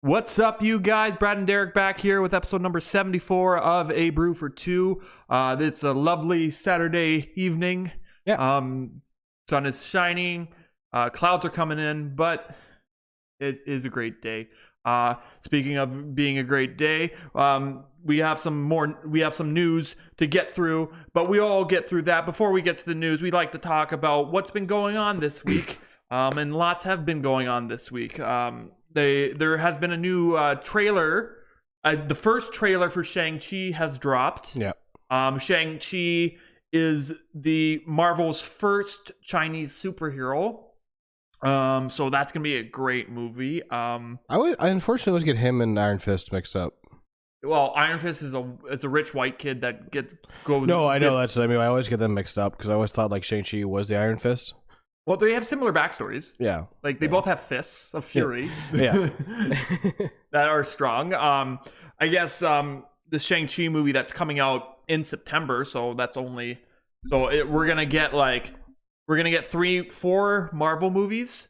What's up, you guys? Brad and Derek back here with episode number 74 of A Brew for Two. It's a lovely Saturday evening. Yeah. Sun is shining. Clouds are coming in, but it is a great day. Speaking of being a great day, we have some news to get through, but we all get through that. Before we get to the news, we'd like to talk about what's been going on this week. And lots have been going on this week. There has been a new trailer. The first trailer for Shang Chi has dropped. Yeah. Shang Chi is the Marvel's first Chinese superhero. So that's gonna be a great movie. I unfortunately always get him and Iron Fist mixed up. Well, Iron Fist is a rich white kid that goes. No, I know that's. I mean, I always get them mixed up because I always thought like Shang-Chi was the Iron Fist. Well, they have similar backstories. Yeah. Like they both have fists of fury. Yeah. That are strong. I guess the Shang-Chi movie that's coming out in September, so that's only we're gonna get 3-4 Marvel movies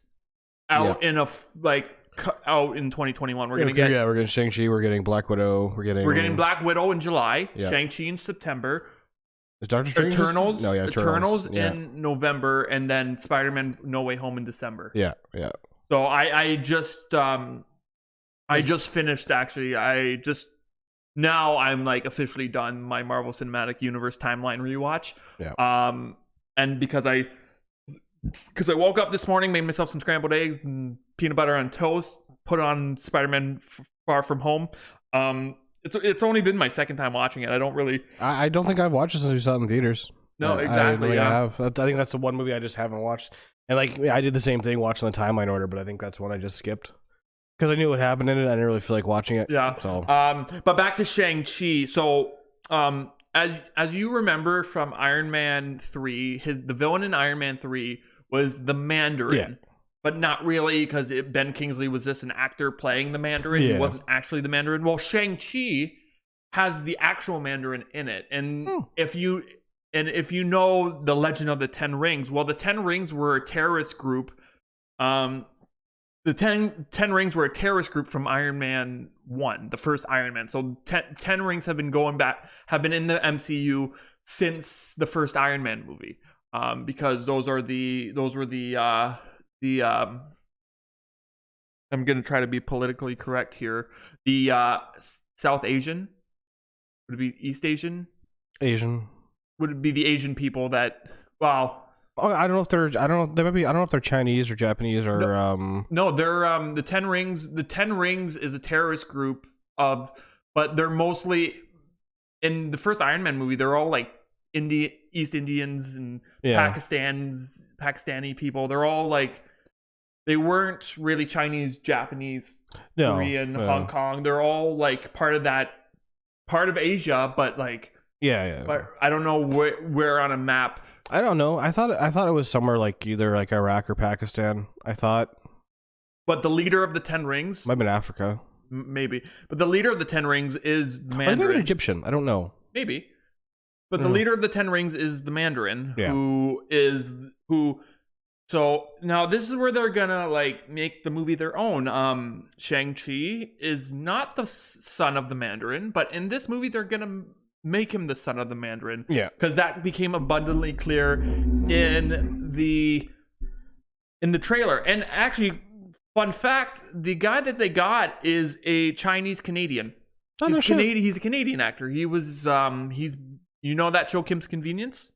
out in out in 2021. We're getting Shang-Chi, we're getting Black Widow, we're getting Black Widow in July, yeah. Shang-Chi in September. Is Doctor Strange? Eternals in November, and then Spider-Man No Way Home in December. Yeah. So I just finished actually. Now I'm like officially done my Marvel Cinematic Universe timeline rewatch. Yeah. And because I woke up this morning, made myself some scrambled eggs and peanut butter on toast, put on Spider-Man Far From Home. It's only been my second time watching it. I don't think I've watched it since we saw it in theaters. No, exactly. I think that's the one movie I just haven't watched. And I did the same thing, watching the timeline order, but I think that's one I just skipped because I knew what happened in it. I didn't really feel like watching it. Yeah. So. But back to Shang-Chi. So, as you remember from Iron Man 3, the villain in Iron Man 3 was the Mandarin. Yeah. But not really, because Ben Kingsley was just an actor playing the Mandarin. Yeah. He wasn't actually the Mandarin. Well, Shang-Chi has the actual Mandarin in it. And if you know the Legend of the Ten Rings, well, the Ten Rings were a terrorist group. The Ten Rings were a terrorist group from Iron Man 1, the first Iron Man. So Ten Rings have been in the MCU since the first Iron Man movie. Because those were the I'm going to try to be politically correct here. The South Asian, would it be East Asian? Asian. Would it be the Asian people that? Well, I don't know if they're. I don't know if they're Chinese or Japanese or. No, they're the Ten Rings. The Ten Rings is a terrorist group but they're mostly in the first Iron Man movie. They're all like East Indians and Pakistani people. They're all like. They weren't really Chinese, Japanese, Korean, Hong Kong. They're all like part of Asia, but like But I don't know where on a map. I don't know. I thought it was somewhere like either like Iraq or Pakistan. I thought. But the leader of the Ten Rings might have been Africa. Maybe, but the leader of the Ten Rings is the Mandarin. Maybe an Egyptian. I don't know. Maybe, but the leader of the Ten Rings is the Mandarin, who. So now this is where they're gonna like make the movie their own. Shang-Chi is not the son of the Mandarin, but in this movie they're gonna make him the son of the Mandarin. Yeah, because that became abundantly clear in the trailer. And actually, fun fact: the guy that they got is a Chinese Canadian. He's Canadian. He's a Canadian actor. He was that show Kim's Convenience.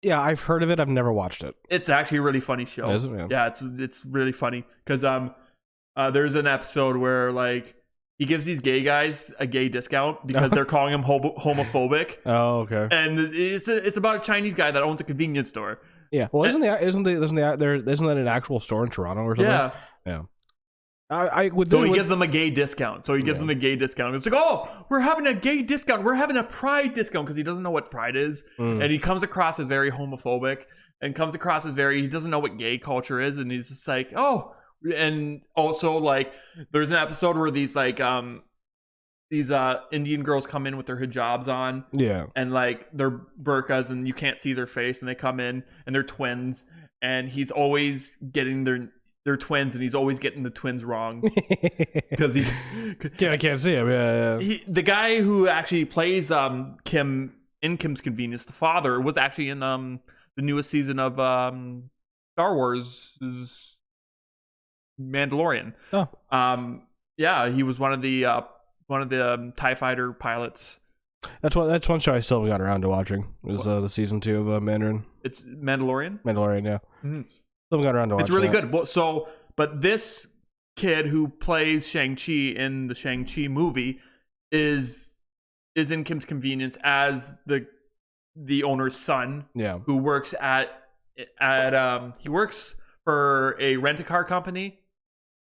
Yeah, I've heard of it. I've never watched it. It's actually a really funny show. Is it? Yeah, it's really funny because there's an episode where like he gives these gay guys a gay discount because they're calling him homophobic. Oh, okay. And it's about a Chinese guy that owns a convenience store. Yeah. Well, isn't that an actual store in Toronto or something? Yeah. So he gives them a gay discount. So he gives them a gay discount. It's like, oh, we're having a gay discount. We're having a pride discount because he doesn't know what pride is. And he comes across as very homophobic and he doesn't know what gay culture is. And he's just like, oh, and also like there's an episode where these Indian girls come in with their hijabs on. Yeah. And like they're burqas and you can't see their face and they come in and they're twins and he's always getting they're twins, and he's always getting the twins wrong because he I can't see him. Yeah. the guy who actually plays Kim in Kim's Convenience, the father, was actually in the newest season of Star Wars Mandalorian. Oh. Yeah, he was one of the TIE fighter pilots. That's one show I still haven't got around to watching. It was the season 2 of Mandarin. It's Mandalorian. Mandalorian, yeah. Mm-hmm. Still haven't got around to watching. It's really that. good. But this kid who plays Shang Chi in the Shang Chi movie is in Kim's Convenience as the owner's son. Yeah. Who works he works for a rent-a-car company.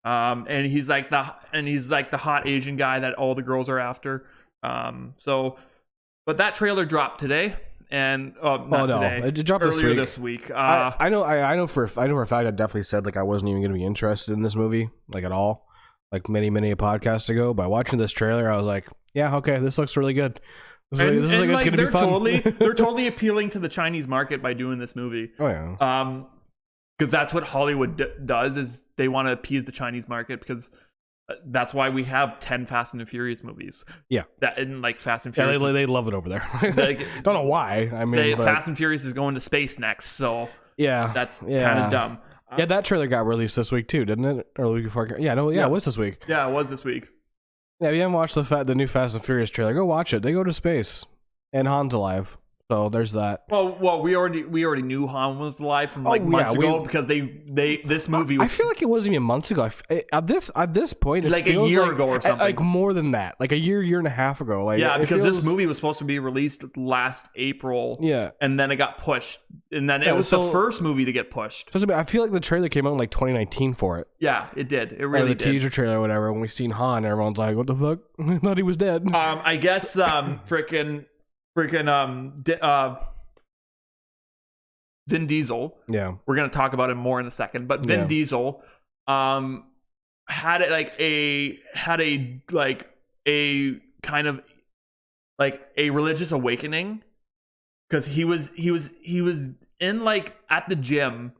And he's like the hot Asian guy that all the girls are after. But that trailer dropped today, and today. It dropped earlier this week. I know for a fact I definitely said like I wasn't even going to be interested in this movie like at all, like many a podcast ago. By watching this trailer, I was like, yeah, okay, this looks really good. This looks like it's going to be fun. They're totally appealing to the Chinese market by doing this movie. Oh yeah. Because that's what Hollywood does, is they want to appease the Chinese market, because that's why we have 10 Fast and the Furious movies. Yeah. That and like Fast and Furious. Yeah, they love it over there. Don't know why. I mean, Fast and Furious is going to space next, so yeah, that's kind of dumb. Yeah, that trailer got released this week too, didn't it? Or the week before? Yeah, it was this week. Yeah, it was this week. Yeah, if you haven't watched the new Fast and Furious trailer, go watch it. They go to space, and Han's alive. So there's that. Well, we already knew Han was alive from months ago, because this movie was. I feel like it wasn't even months ago. At this point, like a year ago or something. Like more than that, like a year and a half ago. Like because this movie was supposed to be released last April. Yeah, and then it got pushed, and then it was the first movie to get pushed. I feel like the trailer came out in like 2019 for it. Yeah, it did. It really did. The teaser trailer or whatever. When we seen Han, everyone's like, "What the fuck? I thought he was dead." I guess Vin Diesel. Yeah, we're gonna talk about him more in a second. But Vin Diesel, had a kind of like a religious awakening, because he was in like at the gym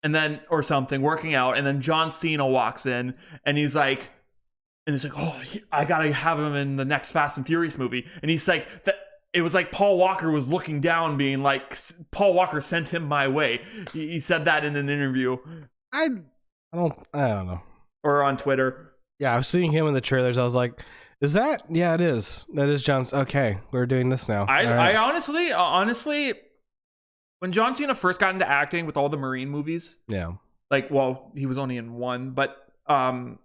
and then or something working out, and then John Cena walks in and he's like, oh, I gotta have him in the next Fast and Furious movie, and he's like that. It was like Paul Walker was looking down, being like, Paul Walker sent him my way. He said that in an interview. I don't know. Or on Twitter. Yeah, I was seeing him in the trailers. I was like, is that? Yeah, it is. That is John's. Okay, we're doing this now. I honestly, when John Cena first got into acting with all the Marine movies, yeah, like, well, he was only in one, but I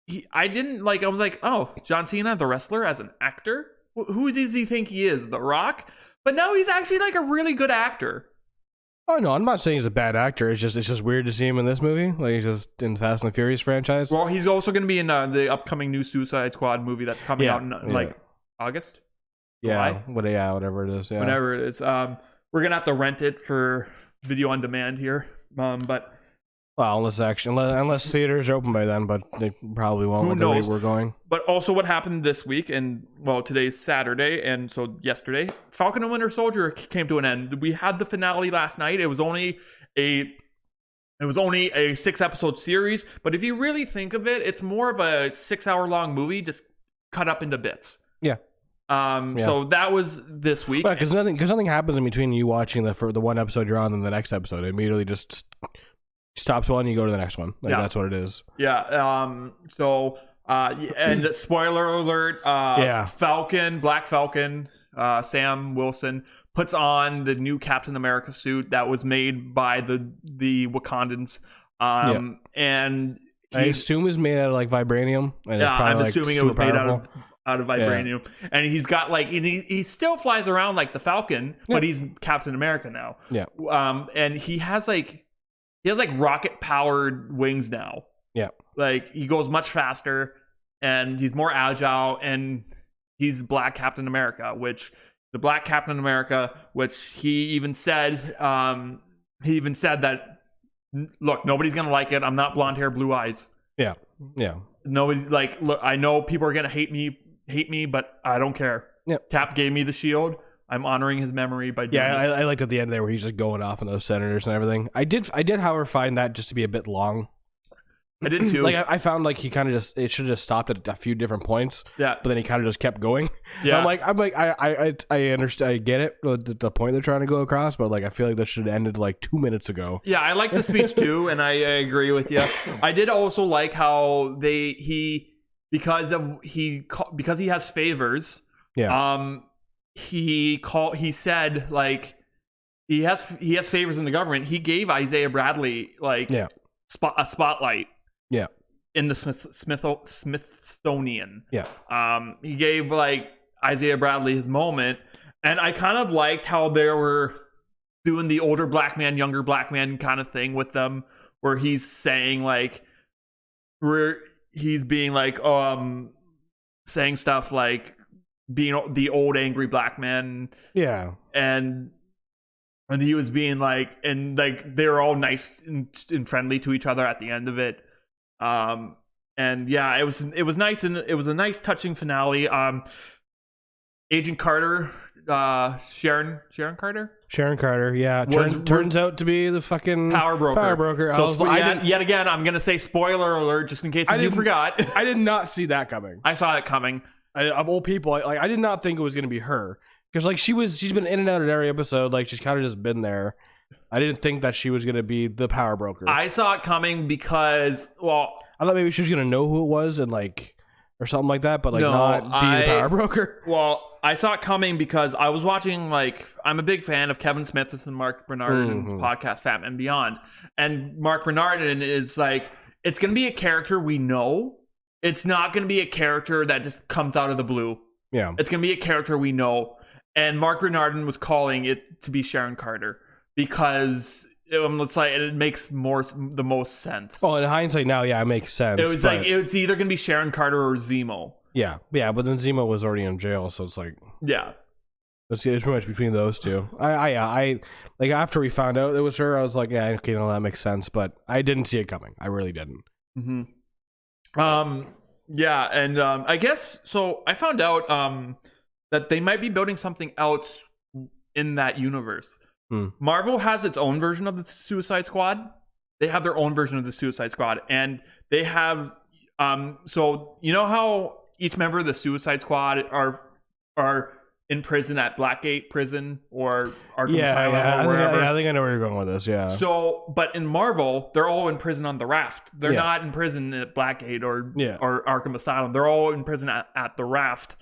was like, oh, John Cena, the wrestler, as an actor? Who does he think he is? The Rock? But no, he's actually like a really good actor. Oh no, I'm not saying he's a bad actor. It's just weird to see him in this movie. Like he's just in the Fast and Furious franchise. Well, he's also going to be in the upcoming new Suicide Squad movie that's coming out in like August. Yeah, whatever it is. Yeah. Whenever it is. We're gonna have to rent it for video on demand here. But well, unless theaters are open by then, but they probably won't. Who knows? We're going. But also, what happened this week, and well, today's Saturday, and so yesterday, Falcon and Winter Soldier came to an end. We had the finale last night. It was only a 6-episode series, but if you really think of it, it's more of a 6-hour-long movie, just cut up into bits. Yeah. So that was this week. Because nothing happens in between you watching the one episode you're on and the next episode. It immediately just stops one, you go to the next one. That's what it is. Yeah. And spoiler alert, Black Falcon, Sam Wilson puts on the new Captain America suit that was made by the Wakandans. And I assume it's made out of like vibranium. And I'm assuming it was made out of vibranium. Yeah. And he's got like, and he still flies around like the Falcon, but he's Captain America now. Yeah. And he has like rocket powered wings now. Yeah. Like he goes much faster and he's more agile, and he's Black Captain America, which he even said that, look, nobody's going to like it. I'm not blonde hair, blue eyes. Yeah. Yeah. Nobody, like, look, I know people are going to hate me, but I don't care. Yeah. Cap gave me the shield. I'm honoring his memory by doing this. I liked at the end there where he's just going off on those senators and everything. I did, however, find that just to be a bit long. I did too. Like I found like he kind of just it should have just stopped at a few different points. Yeah. But then he kind of just kept going. Yeah. I understand. I get it. The point they're trying to go across, but like I feel like this should have ended like 2 minutes ago. Yeah, I like the speech too, and I agree with you. I did also like how because he has favors. Yeah. He said like he has favors in the government. He gave Isaiah Bradley like a spotlight. Yeah. In the Smithsonian. Yeah. He gave like Isaiah Bradley his moment, and I kind of liked how they were doing the older black man, younger black man kind of thing with them, where he's saying like, he's being like, saying stuff like being the old angry black man. Yeah. And he was being like, and like they were all nice and friendly to each other at the end of it. And yeah, it was nice, and it was a nice touching finale. Agent Carter, Sharon Carter, yeah, turns out to be the fucking power broker. So yet again, I'm gonna say spoiler alert just in case you forgot. I did not see that coming. I saw it coming. Of all people, I did not think it was gonna be her, because like she's been in and out of every episode, like she's kind of just been there. I didn't think that she was gonna be the power broker. I saw it coming because, well, I thought maybe she was gonna know who it was and like, or something like that, but like not be the power broker. Well, I saw it coming because I was watching, like, I'm a big fan of Kevin Smith and Mark Bernardin's podcast, Fat and Beyond. And Mark Bernardin is like, it's gonna be a character we know. It's not gonna be a character that just comes out of the blue. Yeah. It's gonna be a character we know. And Mark Bernardin was calling it to be Sharon Carter, because it makes the most sense. Oh, in hindsight now, yeah, it makes sense. It was like it's either gonna be Sharon Carter or Zemo. Yeah, but then Zemo was already in jail, so it's like it's pretty much between those two. I like after we found out it was her, I was like, yeah, okay, no, that makes sense, but I didn't see it coming. I really didn't. Yeah, and I guess so. I found out that they might be building something else in that universe. Marvel has its own version of the Suicide Squad. They have their own version of the Suicide Squad, and they have so you know how each member of the Suicide Squad are in prison at Blackgate Prison or Arkham Asylum or wherever. I think I know where you're going with this. Yeah. So, but in Marvel, they're all in prison on the Raft. They're not in prison at Blackgate or Arkham Asylum. They're all in prison at the Raft,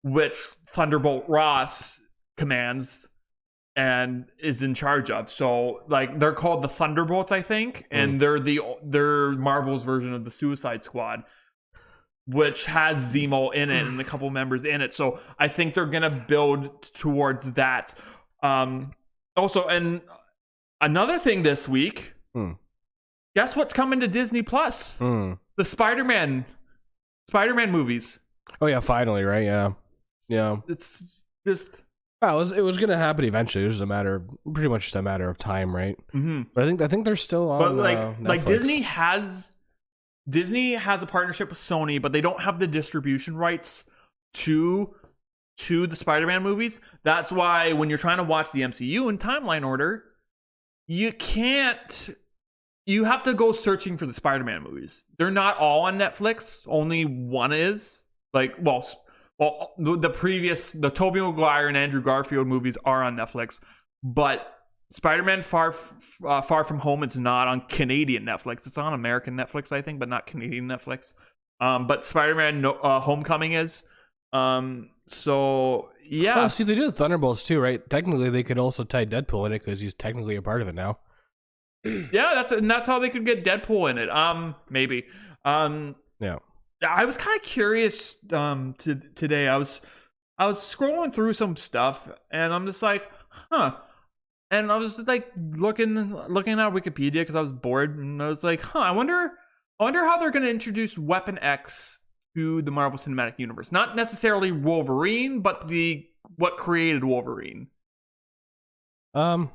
which Thunderbolt Ross commands and is in charge of. So like they're called the Thunderbolts, I think, and they're Marvel's version of the Suicide Squad, which has Zemo in it and a couple members in it. So I think they're gonna build towards that. Also, and another thing this week, guess what's coming to Disney Plus? The Spider-Man movies. Oh yeah, finally, right? Yeah. It's just. Well, it was going to happen eventually. It was pretty much just a matter of time, right? But I think they're still on. But like Netflix. Disney has a partnership with Sony, but they don't have the distribution rights to the Spider-Man movies. That's why when you're trying to watch the MCU in timeline order, you can't. You have to go searching for the Spider-Man movies. They're not all on Netflix. Only one is. Well, the Tobey Maguire and Andrew Garfield movies are on Netflix, but Spider-Man Far From Home is not on Canadian Netflix. It's on American Netflix, I think, but not Canadian Netflix. But Spider-Man Homecoming is. So yeah. Well, see, they do the Thunderbolts too, right? Technically, they could also tie Deadpool in it because he's technically a part of it now. Yeah, that's how they could get Deadpool in it. Maybe. Yeah. I was kind of curious today. I was scrolling through some stuff, and I'm just like, huh. And I was just like looking at Wikipedia because I was bored, and I was like, huh. I wonder how they're going to introduce Weapon X to the Marvel Cinematic Universe. Not necessarily Wolverine, but what created Wolverine. You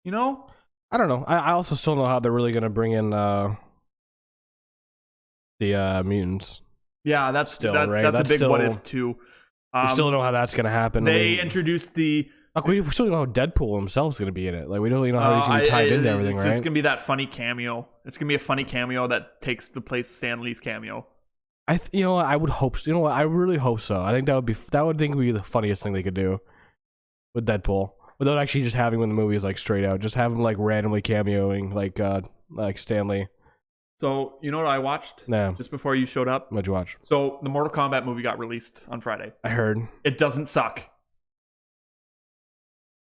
know? I don't know. I also still know how they're really going to bring in the mutants. Yeah, that's right? that's a big what if too. We still don't know how that's going to happen. They introduced we still don't know how Deadpool himself is going to be in it. Like we don't even know how he's going to be tied into everything, right? It's just going to be that funny cameo. It's gonna be a funny cameo that takes the place of Stan Lee's cameo. You know what? I would hope. You know what? I really hope so. I think that would be the funniest thing they could do with Deadpool, without actually just having when the movie is like straight out. Just have him like randomly cameoing like Stan Lee. So you know what I watched? No. Just before you showed up. What'd you watch? So the Mortal Kombat movie got released on Friday. I heard. It doesn't suck.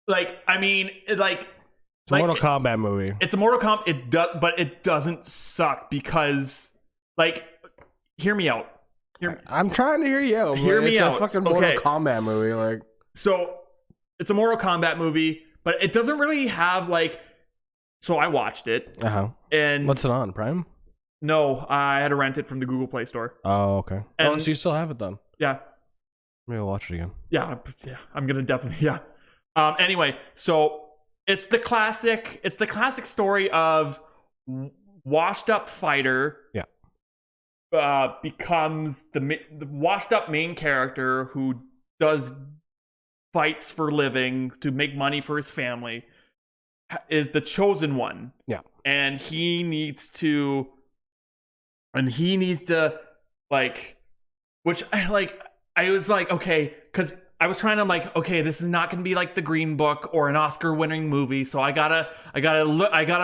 Like, I mean, It's a Mortal Kombat movie. It's a Mortal Kombat. But it doesn't suck because, like, hear me out. I'm trying to hear you out. Hear me out. It's a fucking Mortal Kombat movie. Like, so it's a Mortal Kombat movie, but it doesn't really have like. So I watched it. And what's it on? Prime? No, I had to rent it from the Google Play Store. Oh, okay. So you still have it then? Yeah. Maybe I'll watch it again. Yeah, I'm gonna definitely. Yeah. Anyway, so it's the classic story of washed up fighter. Yeah. Becomes the washed up main character who does fights for living to make money for his family, is the chosen one. Yeah. And he needs to like, which I was like, okay, because I was trying to like, okay, this is not going to be like the Green Book or an Oscar-winning movie, so I gotta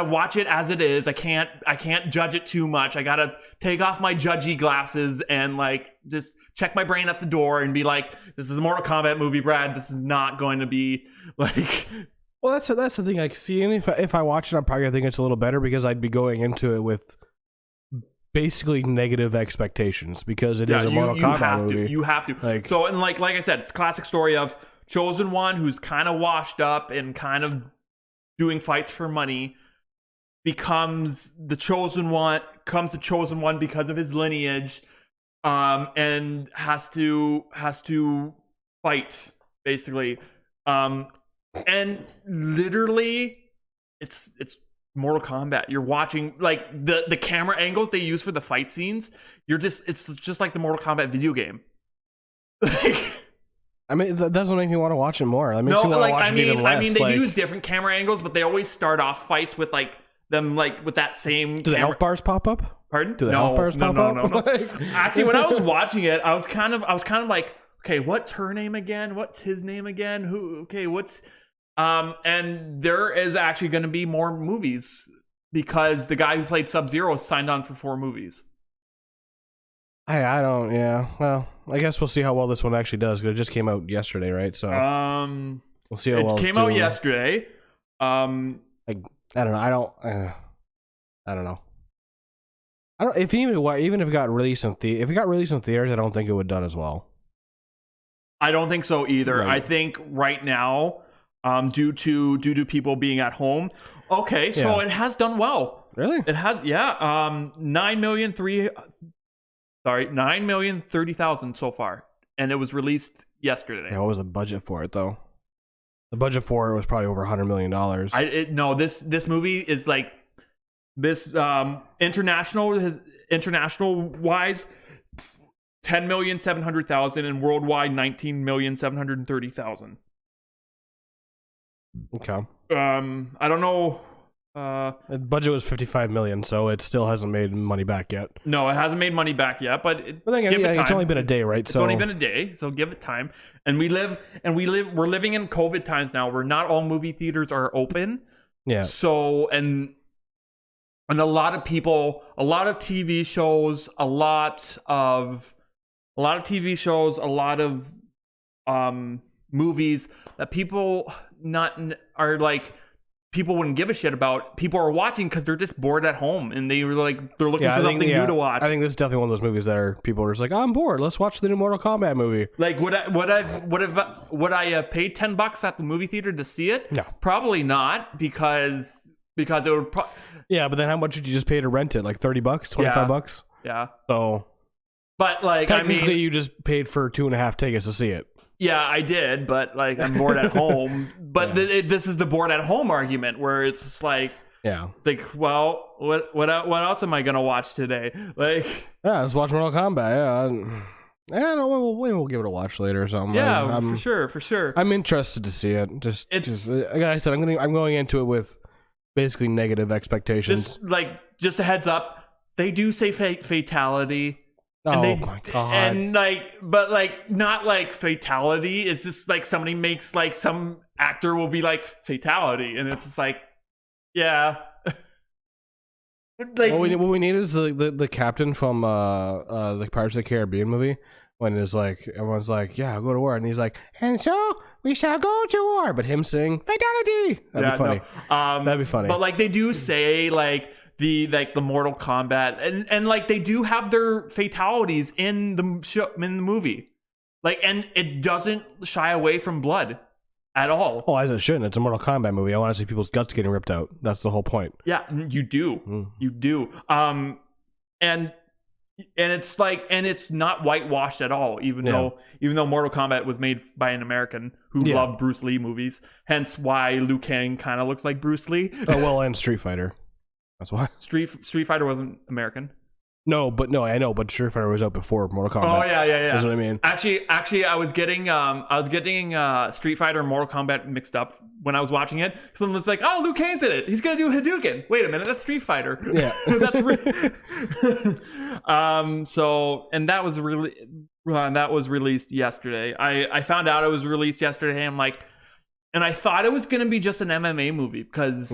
watch it as it is. I can't judge it too much. I gotta take off my judgy glasses and like just check my brain at the door and be like, this is a Mortal Kombat movie, Brad. This is not going to be like. Well, that's the thing. Like, see, and if I watch it, I'm probably gonna think it's a little better because I'd be going into it with basically negative expectations because it is a Mortal Kombat movie. You have to. Like, so, and like I said, it's a classic story of chosen one who's kind of washed up and kind of doing fights for money, becomes the chosen one because of his lineage, and has to fight basically, and literally, it's Mortal Kombat. You're watching like the camera angles they use for the fight scenes. It's just like the Mortal Kombat video game. Like, I mean, that doesn't make me want to watch it more. That makes me want to watch it even less. I mean, they use different camera angles, but they always start off fights with like them like with that same. Do the health bars pop up? Pardon? Do the health bars pop up? No. Actually, when I was watching it, I was kind of like, okay, what's her name again? What's his name again? What's and there is actually going to be more movies because the guy who played Sub-Zero signed on for 4 movies. I don't. Yeah. Well, I guess we'll see how well this one actually does because it just came out yesterday, right? So we'll see how well it came out yesterday. I don't know. I don't know. Even if it got released in theaters, I don't think it would have done as well. I don't think so either. Right. I think right now, due to people being at home. Okay, so it has done well. Really? It has, yeah. 9,030,000 so far, and it was released yesterday. Yeah, what was the budget for it though? The budget for it was probably over $100 million. No, this movie is like this international wise. 10,700,000 and worldwide 19,730,000. Okay. I don't know. The budget was $55 million, so it still hasn't made money back yet. No, it hasn't made money back yet, but give it time. It's only been a day, right? It's only been a day, so give it time. And we're living in COVID times now, where not all movie theaters are open. Yeah. So and a lot of people, a lot of TV shows, a lot of movies that people people wouldn't give a shit about. People are watching because they're just bored at home and they're looking for something new to watch. I think this is definitely one of those movies that people are just like, I'm bored. Let's watch the new Mortal Kombat movie. Like, would I have paid $10 at the movie theater to see it? No, probably not because it would. Yeah, but then how much did you just pay to rent it? Like $30, $25? Yeah. So. But like, technically, you just paid for 2.5 tickets to see it. Yeah, I did, but like, I'm bored at home. But this is the bored at home argument where it's just like, it's like, well, what else am I gonna watch today? Like, let's watch Mortal Kombat. We'll give it a watch later or something. Yeah, for sure. I'm interested to see it. Just like I said, I'm going into it with basically negative expectations. Just a heads up, they do say fatality. And my god! And but not like fatality. It's just like somebody makes like some actor will be like fatality, and it's just like, yeah. What we need is the captain from the Pirates of the Caribbean movie, when it's like everyone's like, yeah, I'll go to war, and he's like, and so we shall go to war, but him saying fatality. That'd be funny. No. That'd be funny. But like they do say like the Mortal Kombat, and like they do have their fatalities in the show, in the movie, like, and it doesn't shy away from blood at all. Oh, as it shouldn't. It's a Mortal Kombat movie. I want to see people's guts getting ripped out. That's the whole point. Yeah, you do. You do. And it's like, and it's not whitewashed at all, even though Mortal Kombat was made by an American who loved Bruce Lee movies. Hence why Liu Kang kind of looks like Bruce Lee. Oh, well, and Street Fighter. That's why. Street Fighter wasn't American. No, I know, but Street Fighter was out before Mortal Kombat. Oh yeah. That's what I mean. Actually, I was getting Street Fighter and Mortal Kombat mixed up when I was watching it. Someone's like, "Oh, Liu Kang's in it. He's gonna do Hadouken." Wait a minute, that's Street Fighter. Yeah, that's So, and that was released yesterday. I found out it was released yesterday. And I'm like, and I thought it was gonna be just an MMA movie because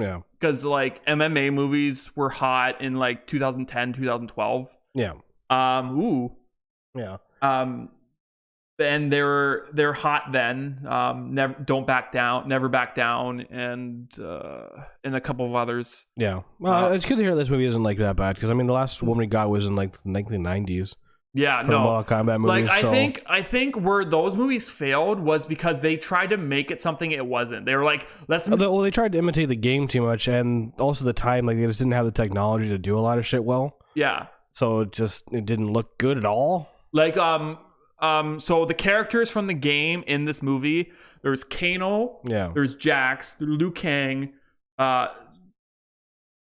like MMA movies were hot in like 2010, 2012. Yeah. Yeah. And they're hot then. Never back down, and a couple of others. Yeah. Well, it's good to hear this movie isn't like that bad, because I mean the last one we got was in like the 1990s. Yeah, no. Mortal Kombat movies. Like I think where those movies failed was because they tried to make it something it wasn't. They were like, well, they tried to imitate the game too much, and also the time, like they just didn't have the technology to do a lot of shit well. Yeah. So it didn't look good at all. Like so the characters from the game in this movie, there's Kano, there's Jax, Liu Kang,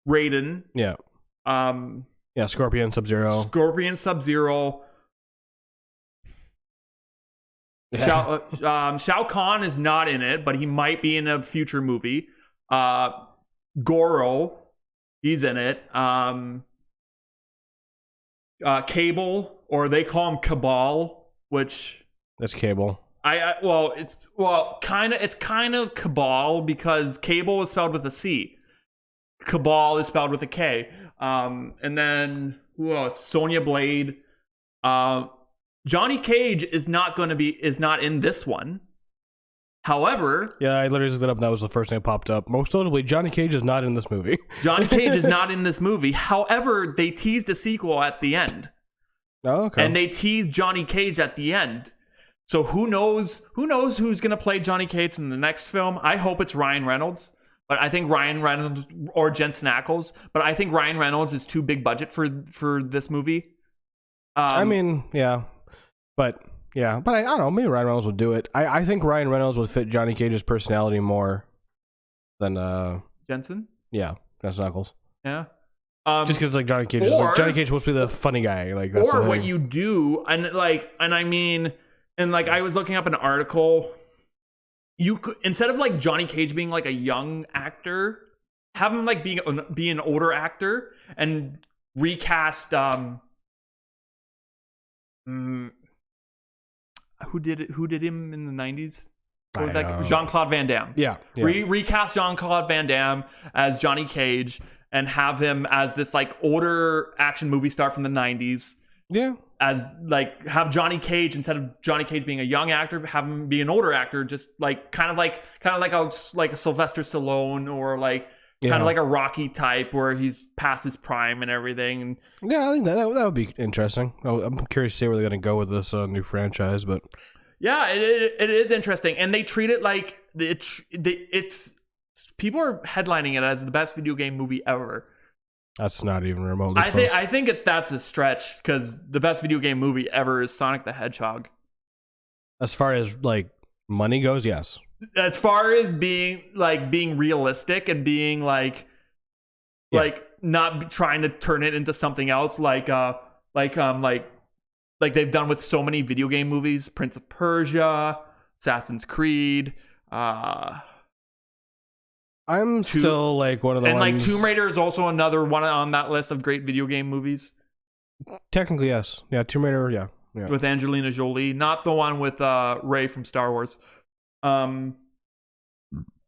Raiden, Scorpion, Sub-Zero. Yeah. Shao Kahn is not in it, but he might be in a future movie. Goro, he's in it. Cable, or they call him Cabal, which that's Cable. It's kind of Cabal, because Cable is spelled with a C. Cabal is spelled with a K. And then who else? Sonya Blade. Johnny Cage is not in this one. However, I literally looked it up, and that was the first thing that popped up. Most notably, Johnny Cage is not in this movie. Johnny Cage is not in this movie. However, they teased a sequel at the end. Oh, okay. And they teased Johnny Cage at the end. So who knows who's going to play Johnny Cage in the next film? I hope it's Ryan Reynolds. But I think Ryan Reynolds or Jensen Ackles. But I think Ryan Reynolds is too big budget for this movie. I mean, yeah. But I don't know. Maybe Ryan Reynolds will do it. I think Ryan Reynolds would fit Johnny Cage's personality more than Jensen. Yeah, Jensen Ackles. Yeah. Just because like Johnny Cage is supposed to be the funny guy. Like that's or what you do, and I mean, and like I was looking up an article. You could, instead of like Johnny Cage being like a young actor, have him like be an older actor and recast who did him in the 90s? What was that? Jean-Claude Van Damme. Yeah. Recast Jean-Claude Van Damme as Johnny Cage and have him as this like older action movie star from the 90s. Yeah. As like have Johnny Cage, instead of Johnny Cage being a young actor, have him be an older actor, just like kind of like a Sylvester Stallone, or like kind of like a Rocky type where he's past his prime and everything. Yeah, I think that would be interesting. I'm curious to see where they're going to go with this new franchise, but yeah, it is interesting, and they treat it like it's people are headlining it as the best video game movie ever. That's not even remotely close. I think that's a stretch, because the best video game movie ever is Sonic the Hedgehog. As far as like money goes, yes. As far as being realistic and being like not trying to turn it into something else, like they've done with so many video game movies, Prince of Persia, Assassin's Creed. I'm still like one of the and ones. like Tomb Raider is also another one on that list of great video game movies. Technically, yes. Yeah, Tomb Raider. Yeah. With Angelina Jolie, not the one with Rey from Star Wars.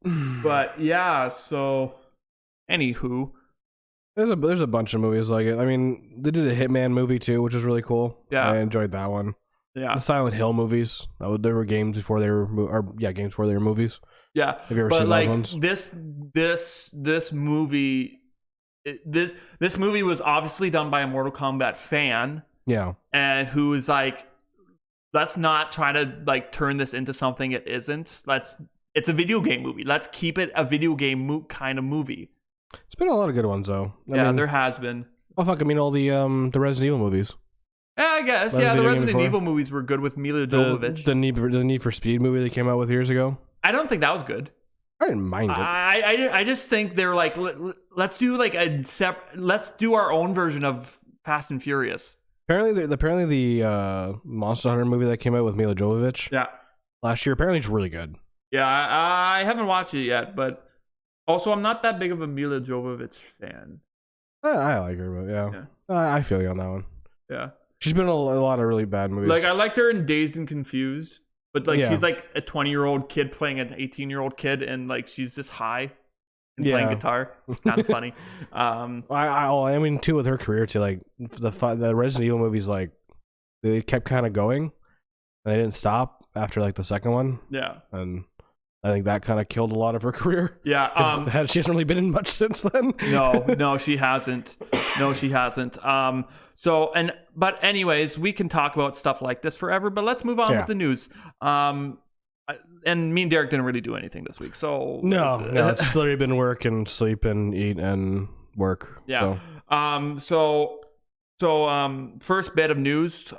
But yeah, so anywho, there's a bunch of movies like it. I mean, they did a Hitman movie too, which is really cool. Yeah, I enjoyed that one. Yeah, the Silent Hill movies. There were games before they were games before they were movies. Yeah, have you ever seen those ones? This movie, this movie was obviously done by a Mortal Kombat fan. Yeah, and who is like, let's not try to like turn this into something it isn't. It's a video game movie. Let's keep it a video game kind of movie. It's been a lot of good ones though. I mean, there has been. Oh fuck! I mean, all the Resident Evil movies. Yeah, I guess. The Resident Evil movies were good with Mila Jovovich. The Need for Speed movie they came out with years ago. I don't think that was good. I didn't mind it. I just think they're like, let's do like let's do our own version of Fast and Furious. Apparently the Monster Hunter movie that came out with Mila Jovovich. Yeah. Last year, apparently it's really good. Yeah, I haven't watched it yet, but also I'm not that big of a Mila Jovovich fan. I like her, but yeah. I feel you on that one. Yeah. She's been in a lot of really bad movies. Like, I liked her in Dazed and Confused, but like she's like a 20-year-old kid playing an 18-year-old kid, and like she's just high and playing guitar. It's kind of funny. I mean, too, with her career too, like the Resident Evil movies, like they kept kind of going, and they didn't stop after like the second one. Yeah, and I think that kind of killed a lot of her career. Yeah, she hasn't really been in much since then. No, she hasn't. No, she hasn't. But anyways, we can talk about stuff like this forever. But let's move on with the news. And me and Derek didn't really do anything this week, so no, it's literally been work and sleep and eat and work. Yeah. So. First bit of news: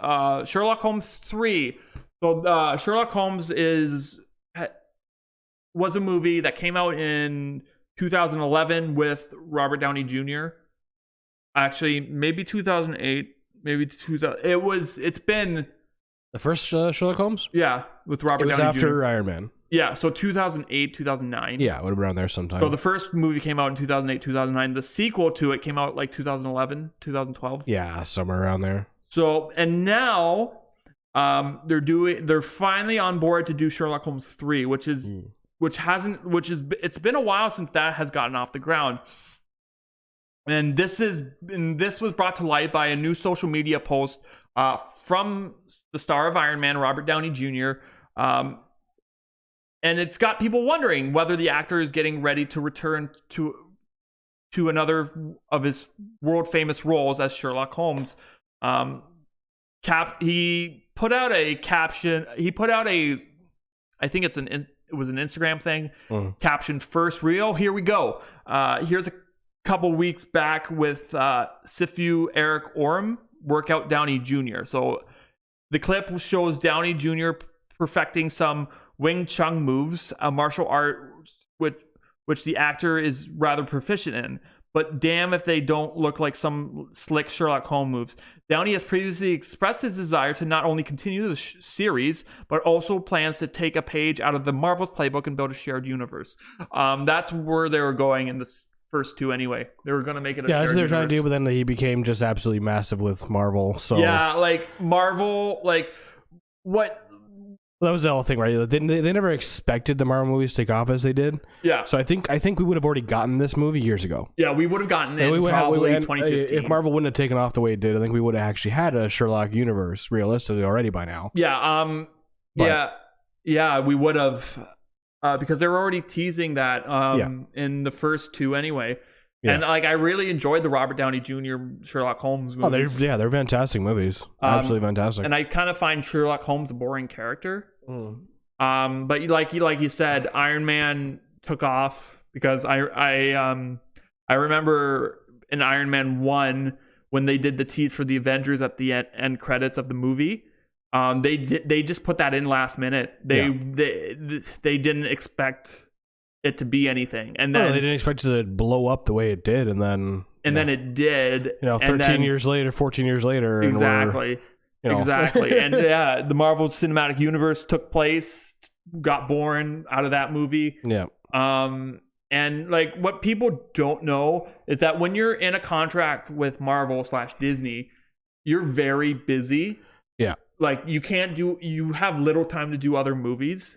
Sherlock Holmes 3. So, Sherlock Holmes was a movie that came out in 2011 with Robert Downey Jr. Actually, maybe 2008, maybe 2000. It's been the first Sherlock Holmes. Yeah, with Robert Downey Jr. It was after Iron Man. Yeah, so 2008, 2009. Yeah, it would have been around there sometime. So the first movie came out in 2008, 2009. The sequel to it came out like 2011, 2012. Yeah, somewhere around there. So, and now they're finally on board to do Sherlock Holmes 3, it's been a while since that has gotten off the ground. And this was brought to light by a new social media post from the star of Iron Man, Robert Downey Jr. And it's got people wondering whether the actor is getting ready to return to another of his world famous roles as Sherlock Holmes. He put out a caption. I think it was an Instagram thing. Caption first reel. Here we go. Here's a couple weeks back with Sifu Eric Orm, Workout Downey Jr. So the clip shows Downey Jr. perfecting some Wing Chun moves, a martial art which the actor is rather proficient in. But damn if they don't look like some slick Sherlock Holmes moves. Downey has previously expressed his desire to not only continue the series, but also plans to take a page out of the Marvel's playbook and build a shared universe. That's where they were going in the first two anyway. They were going to make it a shared universe. Yeah, that's what they were trying to do, but then he became just absolutely massive with Marvel. So yeah, like Marvel, like what... Well, that was the whole thing, right? They never expected the Marvel movies to take off as they did. Yeah. So I think we would have already gotten this movie years ago. Yeah, we would have gotten it probably 2015. If Marvel wouldn't have taken off the way it did, I think we would have actually had a Sherlock universe realistically already by now. Yeah. Yeah, we would have because they were already teasing that in the first two anyway. Yeah. And like I really enjoyed the Robert Downey Jr. Sherlock Holmes movies. They're fantastic movies. Absolutely fantastic. And I kind of find Sherlock Holmes a boring character. But like you said, Iron Man took off because I remember in Iron Man 1 when they did the tease for the Avengers at the end credits of the movie. They just put that in last minute. They didn't expect it to be anything, and then they didn't expect it to blow up the way it did, and then it did. 14 years later, exactly. Exactly. And the Marvel Cinematic Universe took place, got born out of that movie. Yeah. And like what people don't know is that when you're in a contract with Marvel/Disney, you're very busy. Yeah. Like you have little time to do other movies.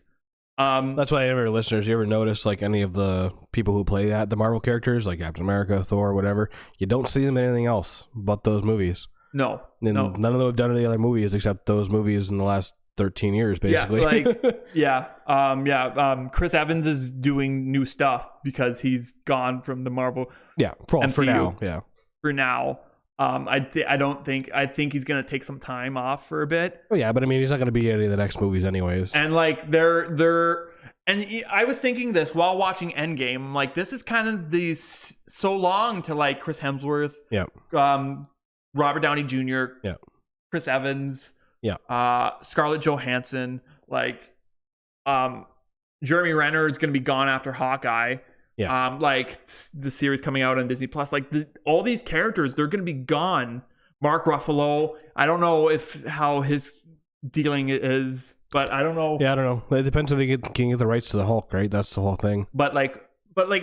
That's why any of our listeners, you ever notice like any of the people who play the Marvel characters, like Captain America, Thor, whatever, you don't see them in anything else but those movies. No. And none of them have done any other movies except those movies in the last 13 years, basically. Chris Evans is doing new stuff because he's gone from the Marvel. Yeah, for now. Yeah, for now. I think he's gonna take some time off for a bit. Oh yeah, but I mean, he's not gonna be in any of the next movies anyways. And like and I was thinking this while watching Endgame. I'm like, this is kind of so long to like Chris Hemsworth. Yeah. Robert Downey Jr. Yeah. Chris Evans. Yeah. Scarlett Johansson, like Jeremy Renner is going to be gone after Hawkeye. Yeah. Like the series coming out on Disney Plus, like all these characters, they're going to be gone. Mark Ruffalo, I don't know how his dealing is, but I don't know. Yeah, I don't know. It depends if they can get the rights to the Hulk, right? That's the whole thing. But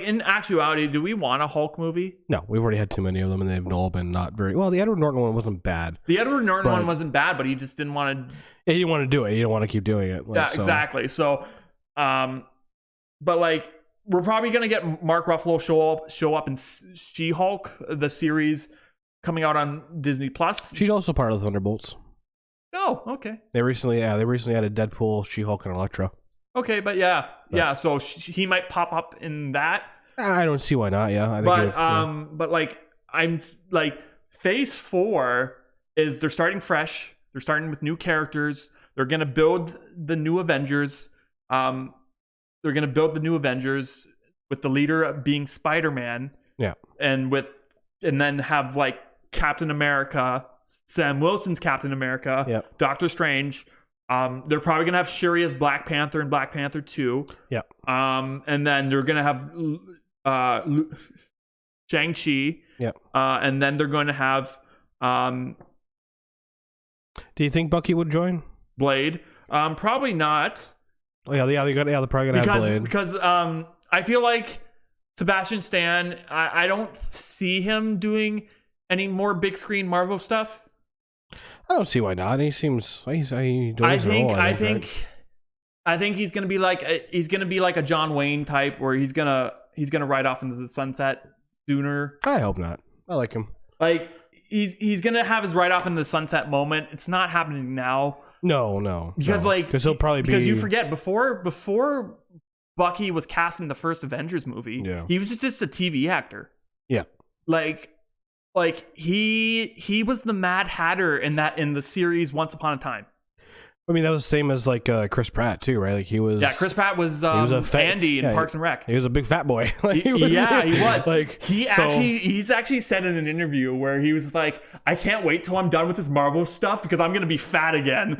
in actuality, do we want a Hulk movie? No, we've already had too many of them, and they've all been not very well. The Edward Norton one wasn't bad. The Edward Norton one wasn't bad, but he just didn't want to. He didn't want to do it. He didn't want to keep doing it. Exactly. So, but like we're probably gonna get Mark Ruffalo show up in She-Hulk, the series coming out on Disney Plus. She's also part of the Thunderbolts. Oh, okay. They recently added Deadpool, She-Hulk, and Elektra. Okay, but so he might pop up in that. I don't see why not. Yeah, but like I'm like Phase 4 is they're starting fresh. They're starting with new characters. They're gonna build the new Avengers. They're gonna build the new Avengers with the leader being Spider-Man. Yeah, and then have like Captain America, Sam Wilson's Captain America, Doctor Strange. They're probably gonna have Shuri as Black Panther and Black Panther 2. Yeah. And then they're gonna have Shang Chi. Yeah. And then they're going to have do you think Bucky would join? Blade? Probably not. Oh, they're probably gonna have Blade because I feel like Sebastian Stan. I don't see him doing any more big screen Marvel stuff. I don't see why not. He seems. I think he's gonna be like a John Wayne type, where he's gonna ride off into the sunset sooner. I hope not. I like him. Like he's gonna have his ride off into the sunset moment. It's not happening now. No. Because he'll probably be. Because you forget before Bucky was cast in the first Avengers movie, he was just a TV actor. Yeah. Like he was the Mad Hatter in the series Once Upon a Time. I mean, that was the same as like Chris Pratt too, right? Like he was. Yeah, Chris Pratt was Andy in Parks and Rec. He was a big fat boy. He was. Like he's actually said in an interview where he was like, "I can't wait till I'm done with this Marvel stuff because I'm gonna be fat again."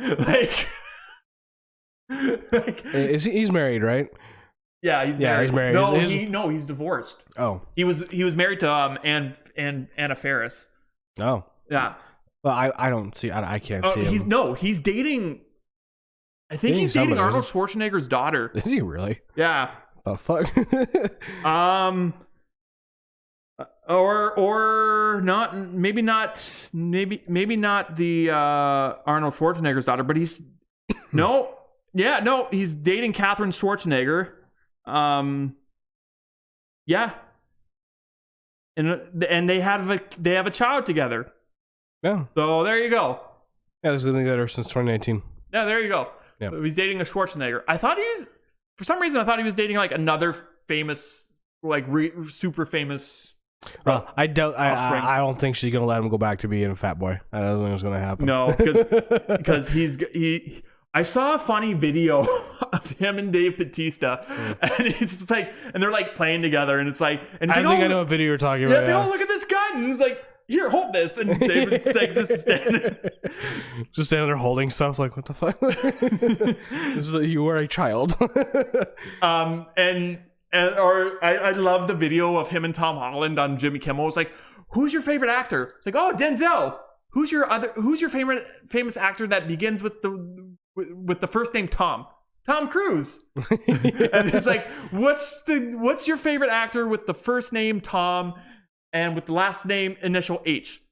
He's married, right? Yeah, he's married. He's married. He's divorced. Oh, he was married to Anna Faris. Oh, yeah. Well, I don't see. I can't see him. He's dating. I think he's dating Arnold Schwarzenegger's daughter. Is he really? Yeah. The fuck? Or not? Maybe not the Arnold Schwarzenegger's daughter, but he's he's dating Catherine Schwarzenegger. Yeah. And they have a child together. Yeah. So there you go. Yeah, this has been together since 2019. Yeah, there you go. Yeah. So he's dating a Schwarzenegger. For some reason, I thought he was dating like another famous, like super famous. Well, I don't think she's gonna let him go back to being a fat boy. I don't think it's gonna happen. No, because I saw a funny video of him and Dave Bautista, and it's just like, and they're like playing together, and it's like, and I think I know what video you're talking about. Yeah, look at this gun, and it's like, here, hold this, and David's like just standing there holding stuff, like, what the fuck? You were a child. I love the video of him and Tom Holland on Jimmy Kimmel. It's like, who's your favorite actor? It's like, oh, Denzel. Who's your favorite famous actor that begins with the first name Tom? Tom Cruise. And it's like, what's your favorite actor with the first name Tom and with the last name initial H?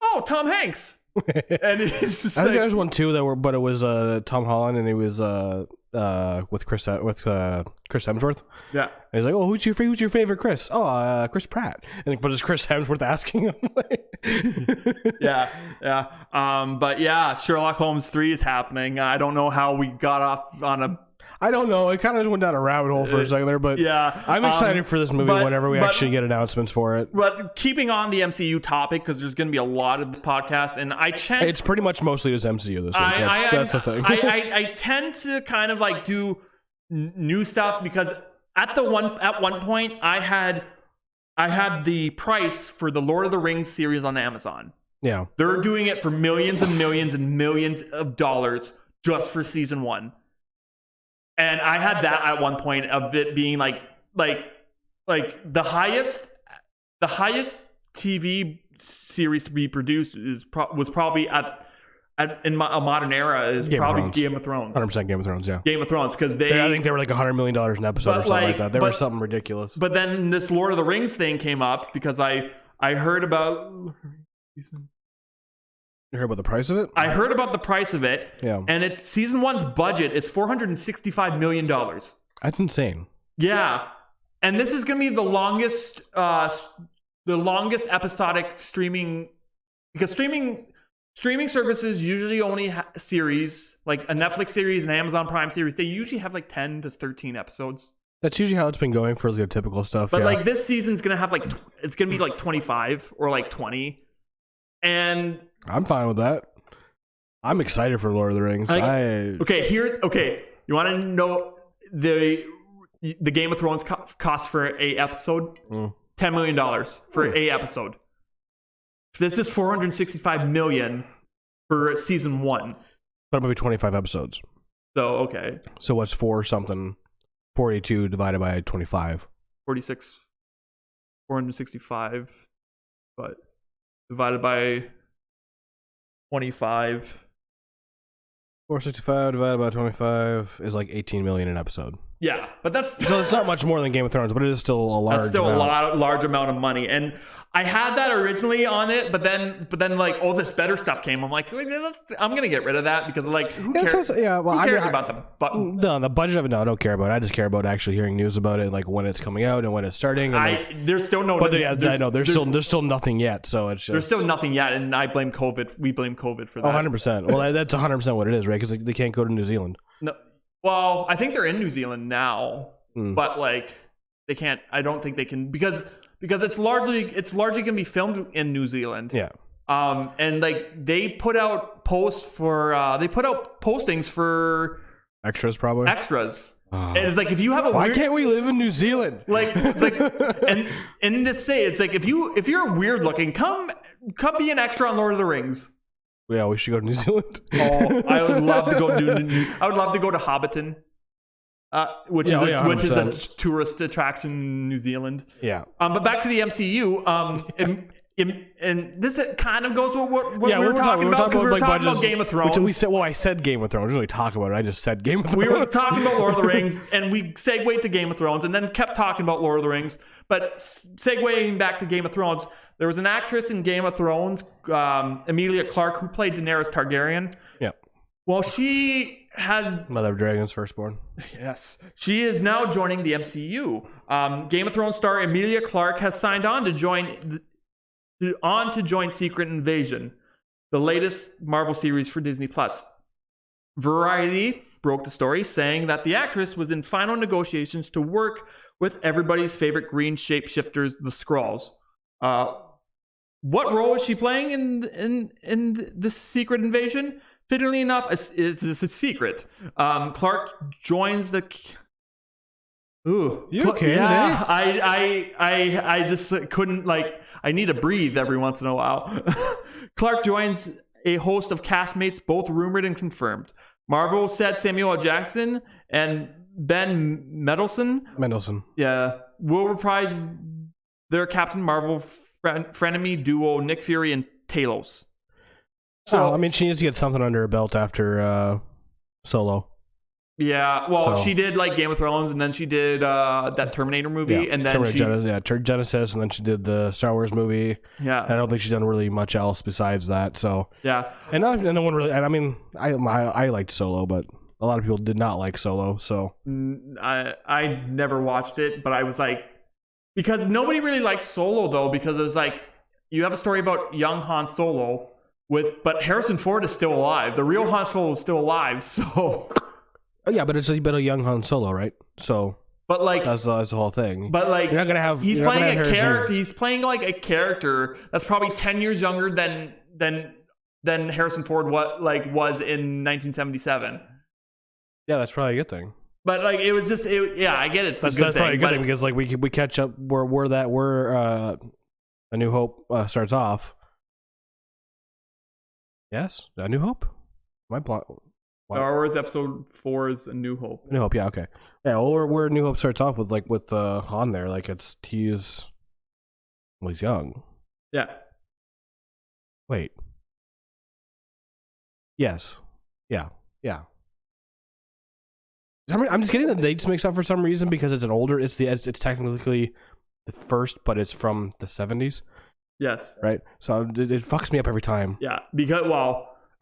Oh, Tom Hanks. And it's just I think there's one too but it was Tom Holland, and it was with Chris Hemsworth. Yeah. And he's like, oh, who's your favorite Chris? Oh, Chris Pratt. But it's Chris Hemsworth asking him. Yeah. But yeah, Sherlock Holmes 3 is happening. I don't know how we got off on a. I don't know. It kind of just went down a rabbit hole for a second there, but yeah, I'm excited for this movie whenever we actually get announcements for it. But keeping on the MCU topic, because there's going to be a lot of this podcast, and it's pretty much mostly just MCU this week. That's the thing. I tend to kind of like do new stuff because at one point I had the price for the Lord of the Rings series on Amazon. Yeah, they're doing it for millions and millions and millions of dollars just for season 1. And I had that at one point of it being like the highest TV series to be produced was probably in a modern era is probably Game of Thrones. 100% Game of Thrones, yeah. Game of Thrones, because I think they were like $100 million an episode or something like that. They were something ridiculous. But then this Lord of the Rings thing came up because I heard about. You heard about the price of it? I heard about the price of it. Yeah. And it's season 1's budget is $465 million. That's insane. Yeah. And this is going to be the longest episodic streaming, because streaming services usually only series, like a Netflix series and Amazon Prime series, they usually have like 10 to 13 episodes. That's usually how it's been going for the typical stuff. But like this season's going to have it's going to be like 25 or like 20. And I'm fine with that. I'm excited for Lord of the Rings. Okay. You want to know the Game of Thrones cost for a episode? $10 million for a episode. This is $465 million for season 1. But maybe 25 episodes. So okay. So what's 42 divided by 25? 46. 465, but divided by 25. 465 divided by 25 is like 18 million an episode. Yeah, but that's so it's not much more than Game of Thrones, but it is still a large. That's still a large amount of money, and I had that originally on it, but then like all this better stuff came. I'm like, I'm gonna get rid of that because like who cares? Who cares about the button? No, the budget of it. No, I don't care about it. I just care about actually hearing news about it, like when it's coming out and when it's starting. And there's still no. But I know there's still nothing yet. So it's just, there's still nothing yet, and I blame COVID. We blame COVID for that. 100%. Well, that's 100% what it is, right? Because they can't go to New Zealand. No. Well, I think they're in New Zealand now, but like they can't. I don't think they can because it's largely gonna be filmed in New Zealand. Yeah. And like they put out postings for extras, probably extras. And it's like if you have why can't we live in New Zealand? Like it's like and to say it's like if you're weird looking, come be an extra on Lord of the Rings. Yeah, we should go to New Zealand. Oh, I would love to go to Hobbiton, which is a tourist attraction in New Zealand. Yeah. But back to the MCU. And this kind of goes with what we were talking about because we were talking about Game of Thrones. I said Game of Thrones. I didn't really talk about it. I just said Game of Thrones. We were talking about Lord of the Rings, and we segued to Game of Thrones, and then kept talking about Lord of the Rings. But segueing back to Game of Thrones, there was an actress in Game of Thrones, Emilia Clarke, who played Daenerys Targaryen. Yeah. Well, she has... Mother of Dragons firstborn. Yes. She is now joining the MCU. Game of Thrones star Emilia Clarke has signed on to join Secret Invasion, the latest Marvel series for Disney+. Variety broke the story, saying that the actress was in final negotiations to work with everybody's favorite green shapeshifters, the Skrulls. What role is she playing in this Secret Invasion? Fittingly enough, it's a secret. Clark joins the. Ooh, you okay? Yeah, I just couldn't I need to breathe every once in a while. Clark joins a host of castmates, both rumored and confirmed. Marvel said Samuel L. Jackson and Ben Mendelsohn, will reprise their Captain Marvel frenemy duo Nick Fury and Talos. So I mean, she needs to get something under her belt after Solo. Yeah, well, she did like Game of Thrones, and then she did that Terminator movie, and then Genesis, and then she did the Star Wars movie. Yeah, and I don't think she's done really much else besides that. So yeah, and no one really. And I mean, I liked Solo, but a lot of people did not like Solo. So I never watched it, but I was like, because nobody really liked Solo though, because it was like you have a story about young Han Solo but Harrison Ford is still alive. The real Han Solo is still alive, so. Oh, yeah, but it's a bit of young Han Solo, right? So, but like that's the whole thing. But like, you're not gonna have. He's playing a character. He's playing like a character that's probably 10 years younger than Harrison Ford was in 1977. Yeah, that's probably a good thing. But like, it was just, yeah, I get it. It's that's probably a good thing because like we catch up where A New Hope starts off. Yes, A New Hope. My plot. Star Wars Episode 4 is A New Hope. New Hope, yeah, okay, yeah. Well, where New Hope starts off with Han there, like he's young. Yeah. Wait. Yes. Yeah. Yeah. I'm just getting the dates mixed up for some reason because it's an older. It's technically the first, but it's from the 70s. Yes. Right. So it fucks me up every time. Yeah, because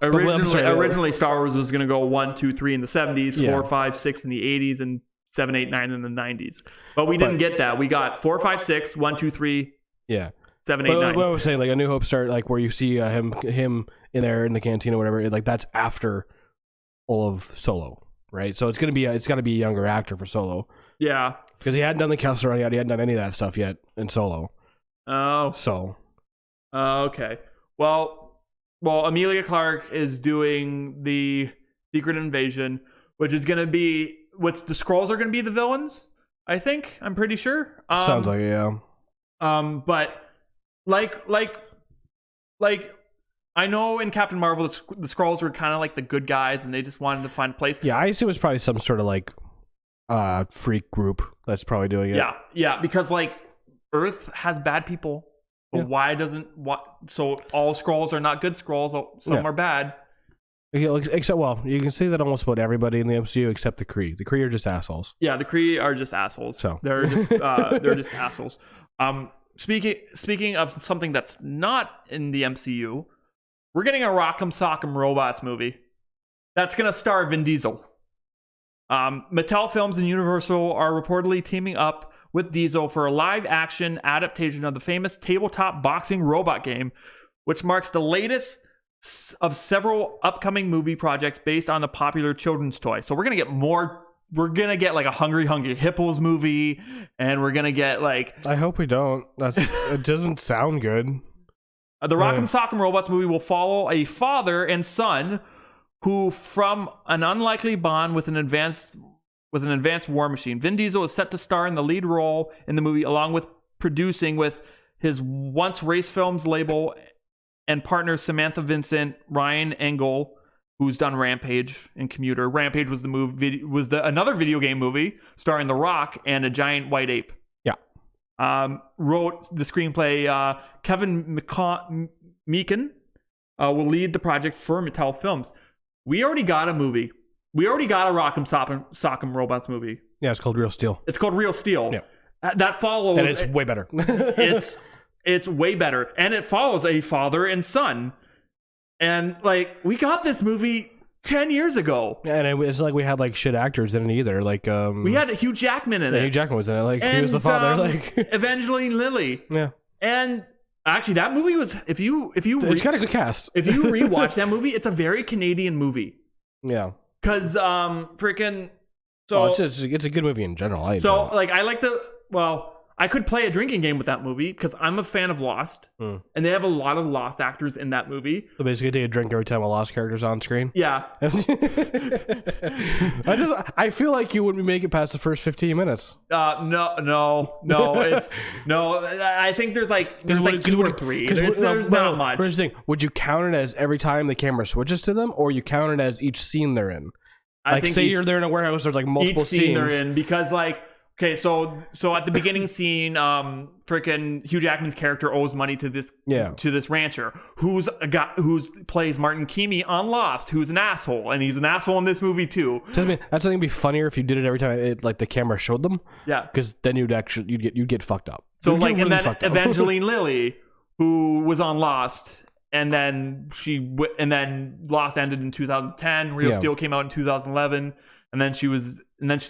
originally Star Wars was going to go 1, 2, 3 in the 70s, 4, 5, 6 in the 80s, and 7, 8, 9 in the 90s. But we didn't get that. We got 4, 5, 6, 1, 2, 3. Yeah. 7, 8, 9. What I was saying, like A New Hope start, like where you see him in there in the canteen or whatever, like that's after all of Solo, right? So it's got to be a younger actor for Solo. Yeah. Because he hadn't done the Castle Royale yet. He hadn't done any of that stuff yet in Solo. Oh. So. Okay. Well, Emilia Clarke is doing the Secret Invasion, which is going to be the Skrulls are going to be the villains. I think. I'm pretty sure. Sounds like it, yeah. But like I know in Captain Marvel the Skrulls were kind of like the good guys, and they just wanted to find a place. Yeah, I assume it's probably some sort of like freak group that's probably doing it. Yeah, because like Earth has bad people. But so all Skrulls are not good Skrulls, some are bad. Except, well, you can say that almost about everybody in the MCU except the Kree. The Kree are just assholes. Yeah, the Kree are just assholes. So they're just assholes. Speaking of something that's not in the MCU, we're getting a Rock'em Sock'em Robots movie that's gonna star Vin Diesel. Mattel Films and Universal are reportedly teaming up with Diesel for a live-action adaptation of the famous tabletop boxing robot game, which marks the latest of several upcoming movie projects based on the popular children's toy. So we're gonna get more. We're gonna get like a Hungry Hippos movie, and we're gonna get like. I hope we don't. It doesn't sound good. The Rock'em Sock'em Robots movie will follow a father and son who, from an unlikely bond with an advanced war machine. Vin Diesel is set to star in the lead role in the movie, along with producing with his once Race Films label and partners Samantha Vincent, Ryan Engel, who's done Rampage and Commuter. Rampage was another video game movie starring The Rock and a giant white ape. Yeah. Wrote the screenplay. Kevin Meekin will lead the project for Mattel Films. We already got a movie. We already got a Rock'em Sock'em Robots movie. Yeah, it's called Real Steel. It's called Real Steel. Yeah. That follows... And it's way better. it's way better. And it follows a father and son. And, like, we got this movie 10 years ago. Yeah, and it's like we had, like, shit actors in it either. Like, we had Hugh Jackman in it. Hugh Jackman was in it. Like, and, he was the father. Like Evangeline Lilly. Yeah. And... Actually, that movie was... It's got a good cast. If you rewatch that movie, it's a very Canadian movie. Yeah. Because freaking so it's a good movie in general. I could play a drinking game with that movie because I'm a fan of Lost, and they have a lot of Lost actors in that movie. So basically, take a drink every time a Lost character's on screen. Yeah. I feel like you wouldn't make it past the first 15 minutes. No. It's no. I think there's like 2 or 3. There's not much. Here's the thing: would you count it as every time the camera switches to them, or you count it as each scene they're in? Like, say you're there in a warehouse, there's like multiple each scene they're in, because like Okay, so at the beginning scene, freaking Hugh Jackman's character owes money to this rancher who's a guy who's plays Martin Keamy on Lost, who's an asshole, and he's an asshole in this movie too. That's something to be funnier if you did it every time the camera showed them. Yeah, because then you'd get fucked up. So and then Evangeline Lilly, who was on Lost, and then Lost ended in 2010. Real Steel came out in 2011, and then she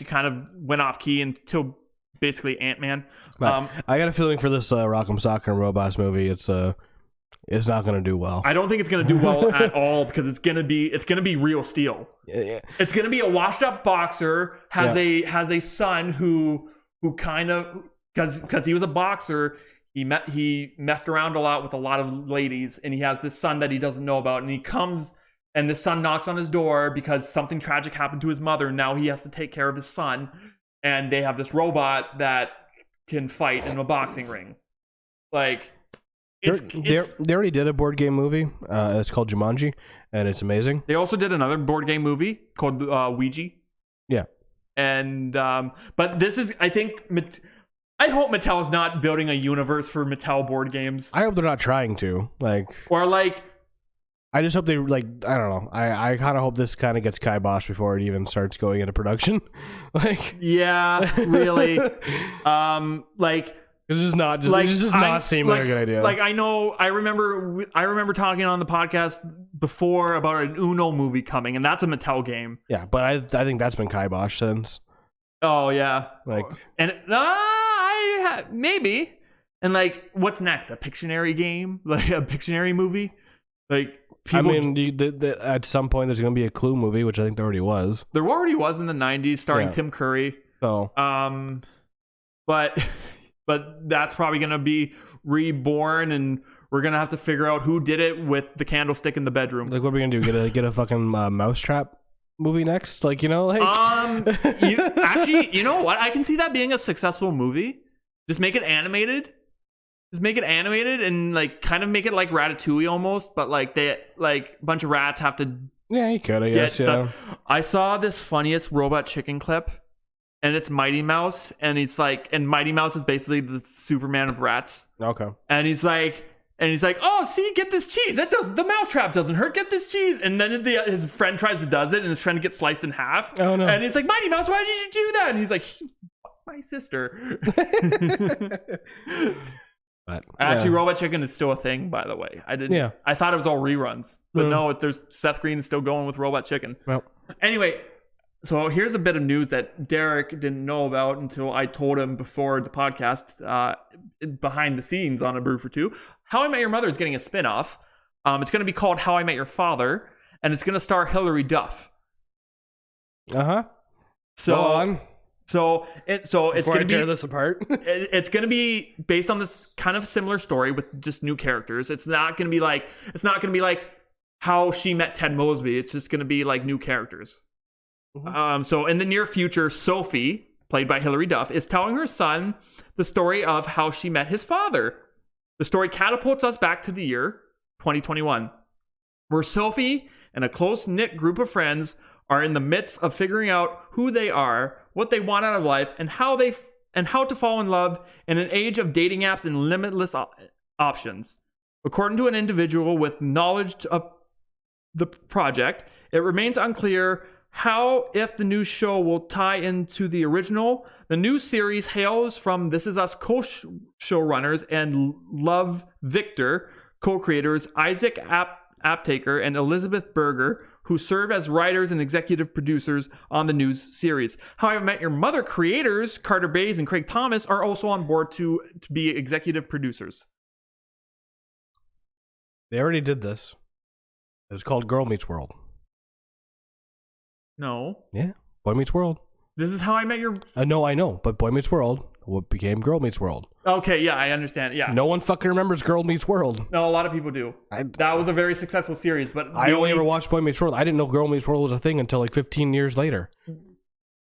kind of went off key until basically Ant-Man. I got a feeling for this Rock'em Sock'em Robots movie, it's not going to do well. I don't think it's going to do well at all because it's going to be Real Steel. Yeah. It's going to be a washed up boxer has a son who kind of because he was a boxer. He messed around a lot with a lot of ladies, and he has this son that he doesn't know about, and he comes. And the son knocks on his door because something tragic happened to his mother. Now he has to take care of his son. And they have this robot that can fight in a boxing ring. Like, they already did a board game movie. It's called Jumanji, and it's amazing. They also did another board game movie called Ouija. Yeah. And, but this is, I hope Mattel is not building a universe for Mattel board games. I hope they're not trying to. I just hope they I don't know. I kind of hope this kind of gets kiboshed before it even starts going into production. Yeah, really. It's just not seem like a good idea. I remember talking on the podcast before about an Uno movie coming, and that's a Mattel game. Yeah, but I think that's been kiboshed since. Oh yeah, maybe. And what's next? A Pictionary game, a Pictionary movie, at some point there's going to be a Clue movie, which I think there already was. There already was in the 90s, starring Tim Curry. So, but that's probably going to be reborn, and we're going to have to figure out who did it with the candlestick in the bedroom. What are we going to do? Get a fucking Mousetrap movie next? You know what? I can see that being a successful movie. Just make it animated. And kind of make it like Ratatouille almost, but a bunch of rats have to. Yeah, you could. I guess. Yeah. I saw this funniest Robot Chicken clip, and it's Mighty Mouse, and and Mighty Mouse is basically the Superman of rats. Okay. And he's like, oh, see, get this cheese. The mousetrap doesn't hurt. Get this cheese. And then his friend tries to does it, and his friend gets sliced in half. Oh no. And he's like, Mighty Mouse, why did you do that? And he's like, my sister. But, actually, Robot Chicken is still a thing, by the way. I thought it was all reruns, but no, there's Seth Green is still going with Robot Chicken. Well, anyway, so here's a bit of news that Derek didn't know about until I told him before the podcast, behind the scenes on A Brew for Two. How I Met Your Mother is getting a spinoff. It's going to be called How I Met Your Father, and it's going to star Hilary Duff. So go on. So it's going to be tear this apart. It's going to be based on this kind of similar story with just new characters. It's not going to be like how she met Ted Mosby. It's just going to be like new characters. Mm-hmm. So in the near future, Sophie, played by Hilary Duff, is telling her son the story of how she met his father. The story catapults us back to the year 2021, where Sophie and a close-knit group of friends are in the midst of figuring out who they are, what they want out of life, and how to fall in love in an age of dating apps and limitless options. According to an individual with knowledge of the project, it remains unclear how, if the new show will tie into the original. The new series hails from This Is Us co-showrunners and Love Victor co-creators Isaac Aptaker and Elizabeth Berger, who serve as writers and executive producers on the news series. How I Met Your Mother creators Carter Bays and Craig Thomas are also on board to be executive producers. They already did this. It was called Girl Meets World. No. Yeah, Boy Meets World. This is How I Met Your... No, I know, but Boy Meets World, what became Girl Meets World. Okay, yeah, I understand, yeah. No one fucking remembers Girl Meets World. No, a lot of people do. That was a very successful series, but... I only ever watched Boy Meets World. I didn't know Girl Meets World was a thing until 15 years later.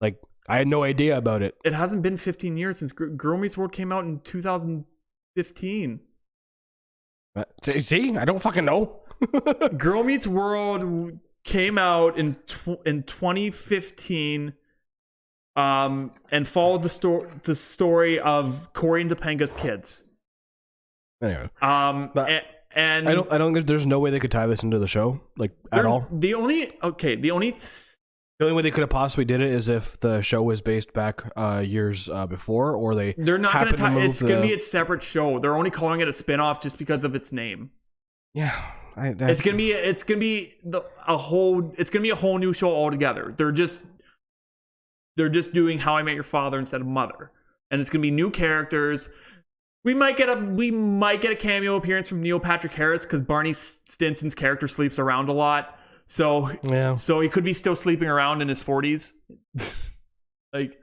I had no idea about it. It hasn't been 15 years since Girl Meets World came out in 2015. See? I don't fucking know. Girl Meets World came out in 2015, and follow the story of Corey and Topanga's kids. Anyway, and I don't think there's no way they could tie this into the show, like, at all. The only way they could have possibly did it is if the show was based back years before, or they're not going to tie. It's going to be its separate show. They're only calling it a spinoff just because of its name. Yeah, it's gonna be a whole new show altogether. They're just doing How I Met Your Father instead of Mother, and it's gonna be new characters. We might get a cameo appearance from Neil Patrick Harris because Barney Stinson's character sleeps around a lot. So he could be still sleeping around in his 40s. Like,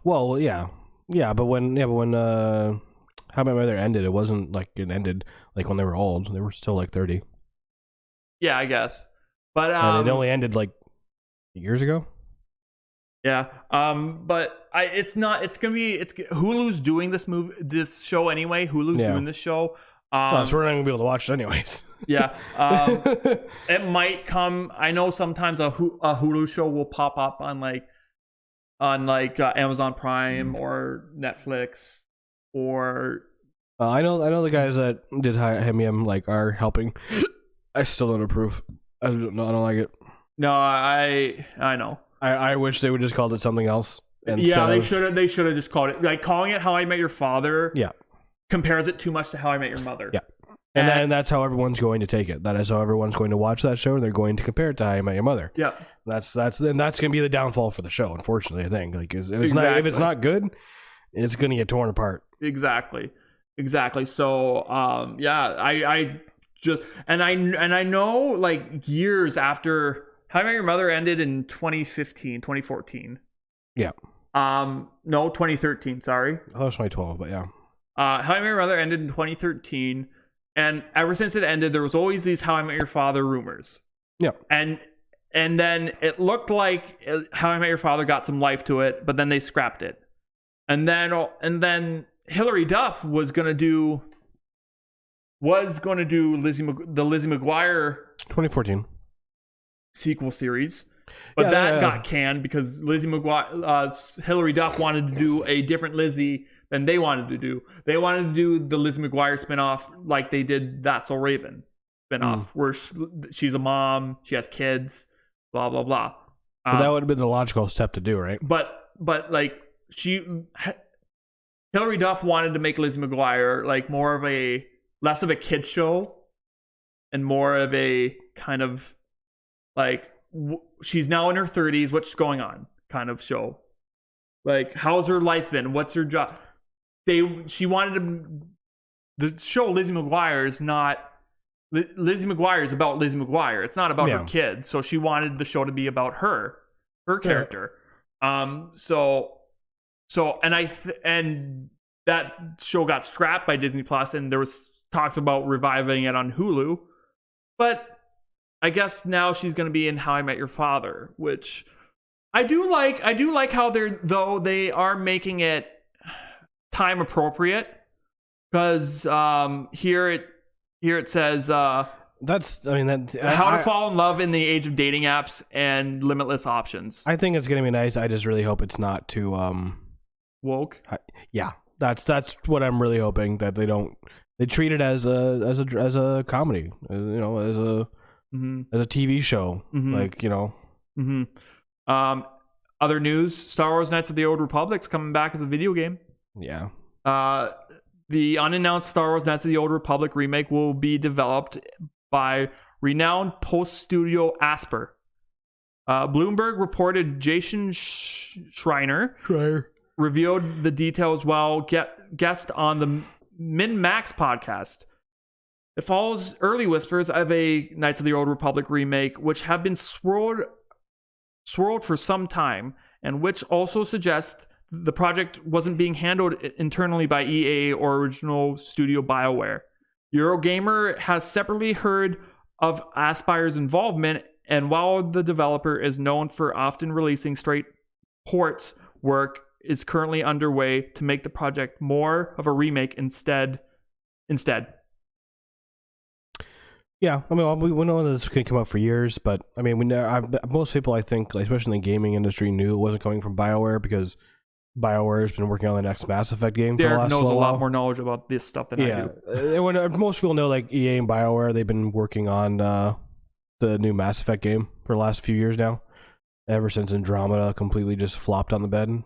well, yeah, but when How I Met Your Mother ended, it wasn't like it ended like when they were old. They were still like 30. Yeah, I guess. But it only ended like years ago. Yeah. But it's Hulu's doing this show anyway. Hulu's doing this show. So we're not gonna be able to watch it anyways. Yeah. It might come. I know sometimes a Hulu show will pop up on Amazon Prime or Netflix, or I know the guys that did Hemium are helping. I still don't approve. I don't like it. No, I know. I wish they would just called it something else. Yeah, they should have just called it, like, calling it How I Met Your Father. Yeah, compares it too much to How I Met Your Mother. Yeah, and that's how everyone's going to take it. That is how everyone's going to watch that show, and they're going to compare it to How I Met Your Mother. Yeah, that's going to be the downfall for the show. Unfortunately, I think if it's not good, it's going to get torn apart. Exactly. So, I just I know, like, years after How I Met Your Mother ended in 2014. Yeah. No, 2013. Sorry. I thought it was 2012, but yeah. How I Met Your Mother ended in 2013, and ever since it ended, there was always these How I Met Your Father rumors. Yeah. And then it looked like How I Met Your Father got some life to it, but then they scrapped it. And then Hilary Duff was gonna do the Lizzie McGuire 2014 sequel series, but that got canned because Hilary Duff wanted to do a different Lizzie than they wanted to do. They wanted to do the Lizzie McGuire spinoff like they did That's So Raven spinoff, where she's a mom, she has kids, blah blah blah. But that would have been the logical step to do, right? But like, Hilary Duff wanted to make Lizzie McGuire like less of a kid show and more of a kind of like, she's now in her 30s, what's going on kind of show. Like, how's her life been? What's her job? She wanted the show Lizzie McGuire is not, Lizzie McGuire is about Lizzie McGuire. It's not about her kids. So she wanted the show to be about her character. And that show got scrapped by Disney Plus, and there was talks about reviving it on Hulu. But I guess now she's going to be in How I Met Your Father, which I do like. I do like how they are making it time appropriate, because here it says how to fall in love in the age of dating apps and limitless options. I think it's going to be nice. I just really hope it's not too woke. That's what I'm really hoping, that they treat it as a comedy, as a TV show, Other news: Star Wars: Knights of the Old Republic's coming back as a video game. Yeah. The unannounced Star Wars: Knights of the Old Republic remake will be developed by renowned post studio Asper. Bloomberg reported Jason Schreier revealed the details while guest on the Min-Max podcast. It follows early whispers of a Knights of the Old Republic remake, which have been swirled for some time, and which also suggests the project wasn't being handled internally by EA or original studio BioWare. Eurogamer has separately heard of Aspire's involvement, and while the developer is known for often releasing straight ports, work is currently underway to make the project more of a remake instead. Yeah, I mean, we know this could come out for years, but I mean, most people, I think, like, especially in the gaming industry, knew it wasn't coming from BioWare because BioWare has been working on the next Mass Effect game for the Derek last knows a little lot while. more knowledge about this stuff than I do. Most people know, like, EA and BioWare, they've been working on the new Mass Effect game for the last few years now, ever since Andromeda completely just flopped on the bed,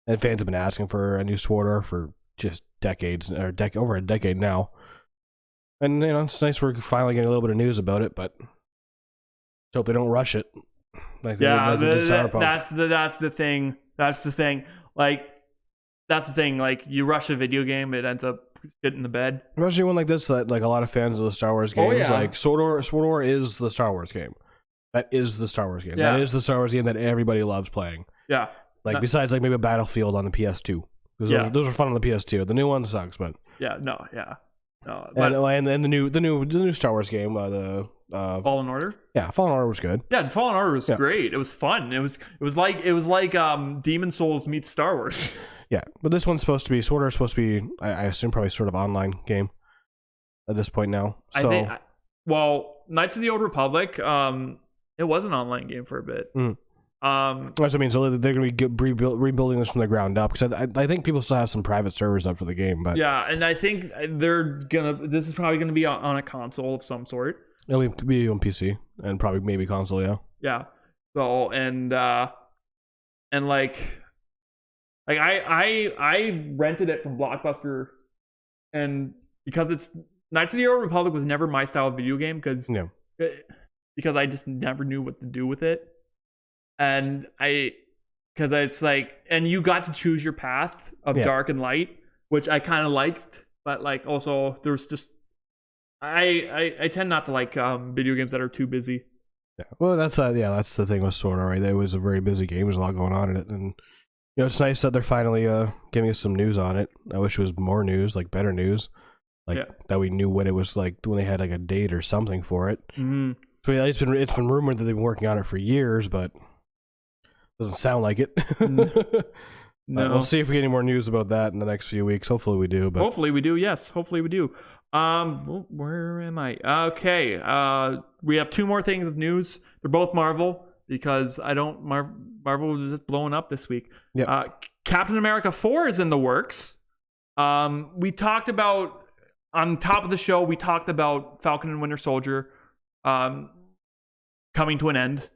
and fans have been asking for a new SWORD Art for just decades, or over a decade now. And, you know, it's nice we're finally getting a little bit of news about it, but let's hope they don't rush it. Like, Yeah, that's that's the thing. That's the thing. Like, that's the thing. Like, you rush a video game, it ends up getting the bed. Especially one like this that, like, a lot of fans of the Star Wars games, like SWORD is the Star Wars game. That is the Star Wars game. Yeah. That is the Star Wars game that everybody loves playing. Yeah. Like, besides, like, maybe a Battlefield on the PS2. Because those are fun on the PS2. The new one sucks, but... Yeah, no. And the new Star Wars game, Fallen Order. Yeah, Fallen Order was good. Yeah, Fallen Order was great. It was fun. It was like Demon Souls meets Star Wars. Yeah, but this one's supposed to be supposed to be, I assume, probably sort of online game at this point now. So, I think, Knights of the Old Republic, it was an online game for a bit. That's what I mean. So they're going to be rebuilding this from the ground up, because I think people still have some private servers up for the game. But yeah, and I think this is probably gonna be on a console of some sort. It'll be on PC and probably maybe console. Yeah. So and like I rented it from Blockbuster, and because it's Knights of the Old Republic was never my style of video game because I just never knew what to do with it. And because it's like, and you got to choose your path of dark and light, which I kind of liked, but like also there's just, I tend not to like video games that are too busy. Yeah, well, that's the thing with SWORD Art, right? It was a very busy game. There's a lot going on in it, and you know, it's nice that they're finally giving us some news on it. I wish it was more news, like better news, like that we knew what it was like when they had like a date or something for it. Mm-hmm. So yeah, it's been rumored that they've been working on it for years, but doesn't sound like it. No. We'll see if we get any more news about that in the next few weeks. Hopefully we do. But hopefully we do. Yes, hopefully we do. Where am I? Okay. We have two more things of news. They're both Marvel because Marvel was just blowing up this week. Yeah. Captain America 4 is in the works. We talked about on top of the show. We talked about Falcon and Winter Soldier coming to an end.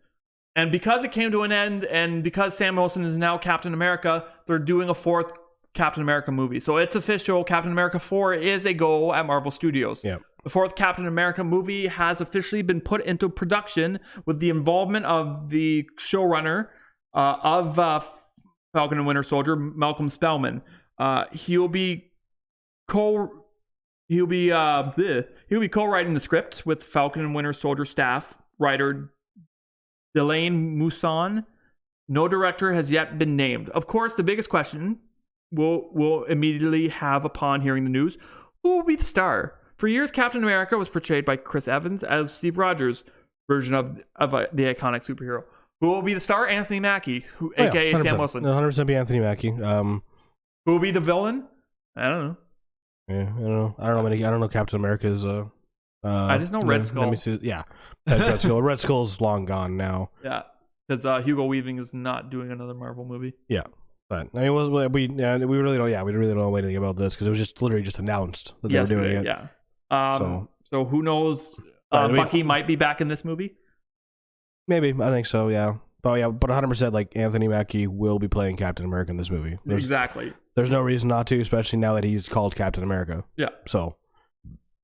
And because it came to an end, and because Sam Wilson is now Captain America, they're doing a fourth Captain America movie. So it's official. Captain America 4 is a go at Marvel Studios. Yeah. The fourth Captain America movie has officially been put into production with the involvement of the showrunner of Falcon and Winter Soldier, Malcolm Spellman. He'll be co-writing the script with Falcon and Winter Soldier staff writer Delaine Mousson. No director has yet been named. Of course, the biggest question we'll immediately have upon hearing the news: who will be the star? For years, Captain America was portrayed by Chris Evans as Steve Rogers' version of the iconic superhero. Who will be the star? Anthony Mackie, aka Sam Wilson. 100% be Anthony Mackie. Who will be the villain? I don't know. Yeah, I don't know Captain America's. I just know Red Skull. Let me see. Yeah, Red Skull. Red Skull's long gone now. Yeah, because Hugo Weaving is not doing another Marvel movie. Yeah, but I mean, we really don't. Yeah, we really don't know anything about this because it was just literally just announced that they were doing it. Yeah. So who knows? Bucky might be back in this movie. Maybe, I think so. Yeah, but 100% like Anthony Mackie will be playing Captain America in this movie. Exactly. There's no reason not to, especially now that he's called Captain America. Yeah. So.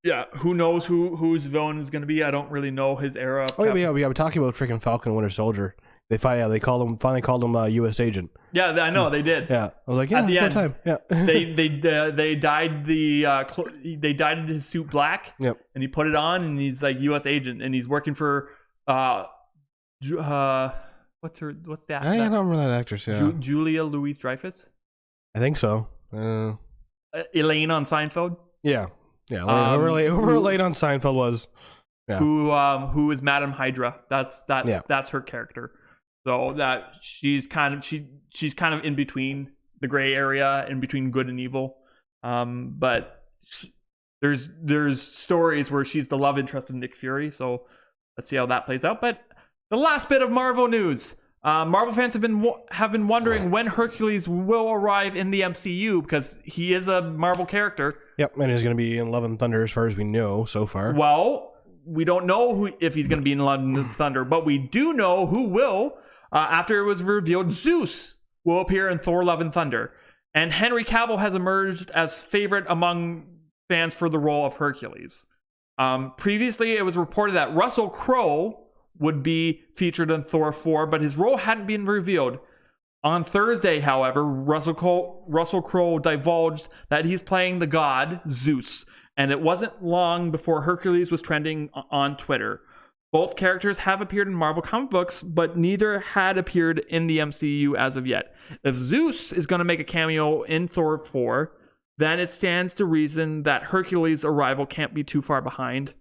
Yeah, who knows whose villain is going to be? I don't really know his era. We're talking about freaking Falcon and Winter Soldier. They finally called him U.S. agent. Yeah, I know they did. Yeah, I was like, yeah, at the end, time. Yeah, they dyed they dyed his suit black. Yep, and he put it on, and he's like U.S. agent, and he's working for what's that? I don't remember that actress. Yeah, Julia Louis-Dreyfus. I think so. Elaine on Seinfeld. Yeah. Yeah, whoever late on Seinfeld was, who is Madame Hydra? That's her character. So that she's kind of in between the gray area, in between good and evil. But there's stories where she's the love interest of Nick Fury. So let's see how that plays out. But the last bit of Marvel news. Marvel fans have been wondering when Hercules will arrive in the MCU because he is a Marvel character. Yep, and he's going to be in Love and Thunder as far as we know so far. Well, we don't know if he's going to be in Love and Thunder, but we do know who will. After it was revealed, Zeus will appear in Thor: Love and Thunder, and Henry Cavill has emerged as favorite among fans for the role of Hercules. Previously, it was reported that Russell Crowe would be featured in Thor 4, but his role hadn't been revealed. On Thursday, however, Russell Crowe divulged that he's playing the god Zeus, and it wasn't long before Hercules was trending on Twitter. Both characters have appeared in Marvel comic books, but neither had appeared in the MCU as of yet. If Zeus is going to make a cameo in Thor 4, then it stands to reason that Hercules' arrival can't be too far behind.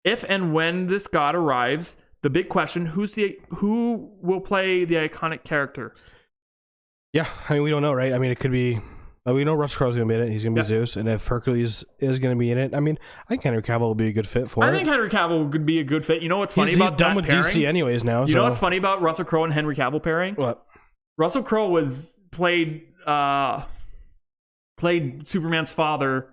If and when this god arrives, the big question, who will play the iconic character? Yeah, I mean, we don't know, right? I mean, it could be... we know Russell Crowe's going to be in it. He's going to be Zeus. And if Hercules is going to be in it, I mean, I think Henry Cavill will be a good fit for it. I think Henry Cavill would be a good fit. You know what's funny about that pairing? He's done with DC anyways now. You know what's funny about Russell Crowe and Henry Cavill pairing? What? Russell Crowe played Superman's father,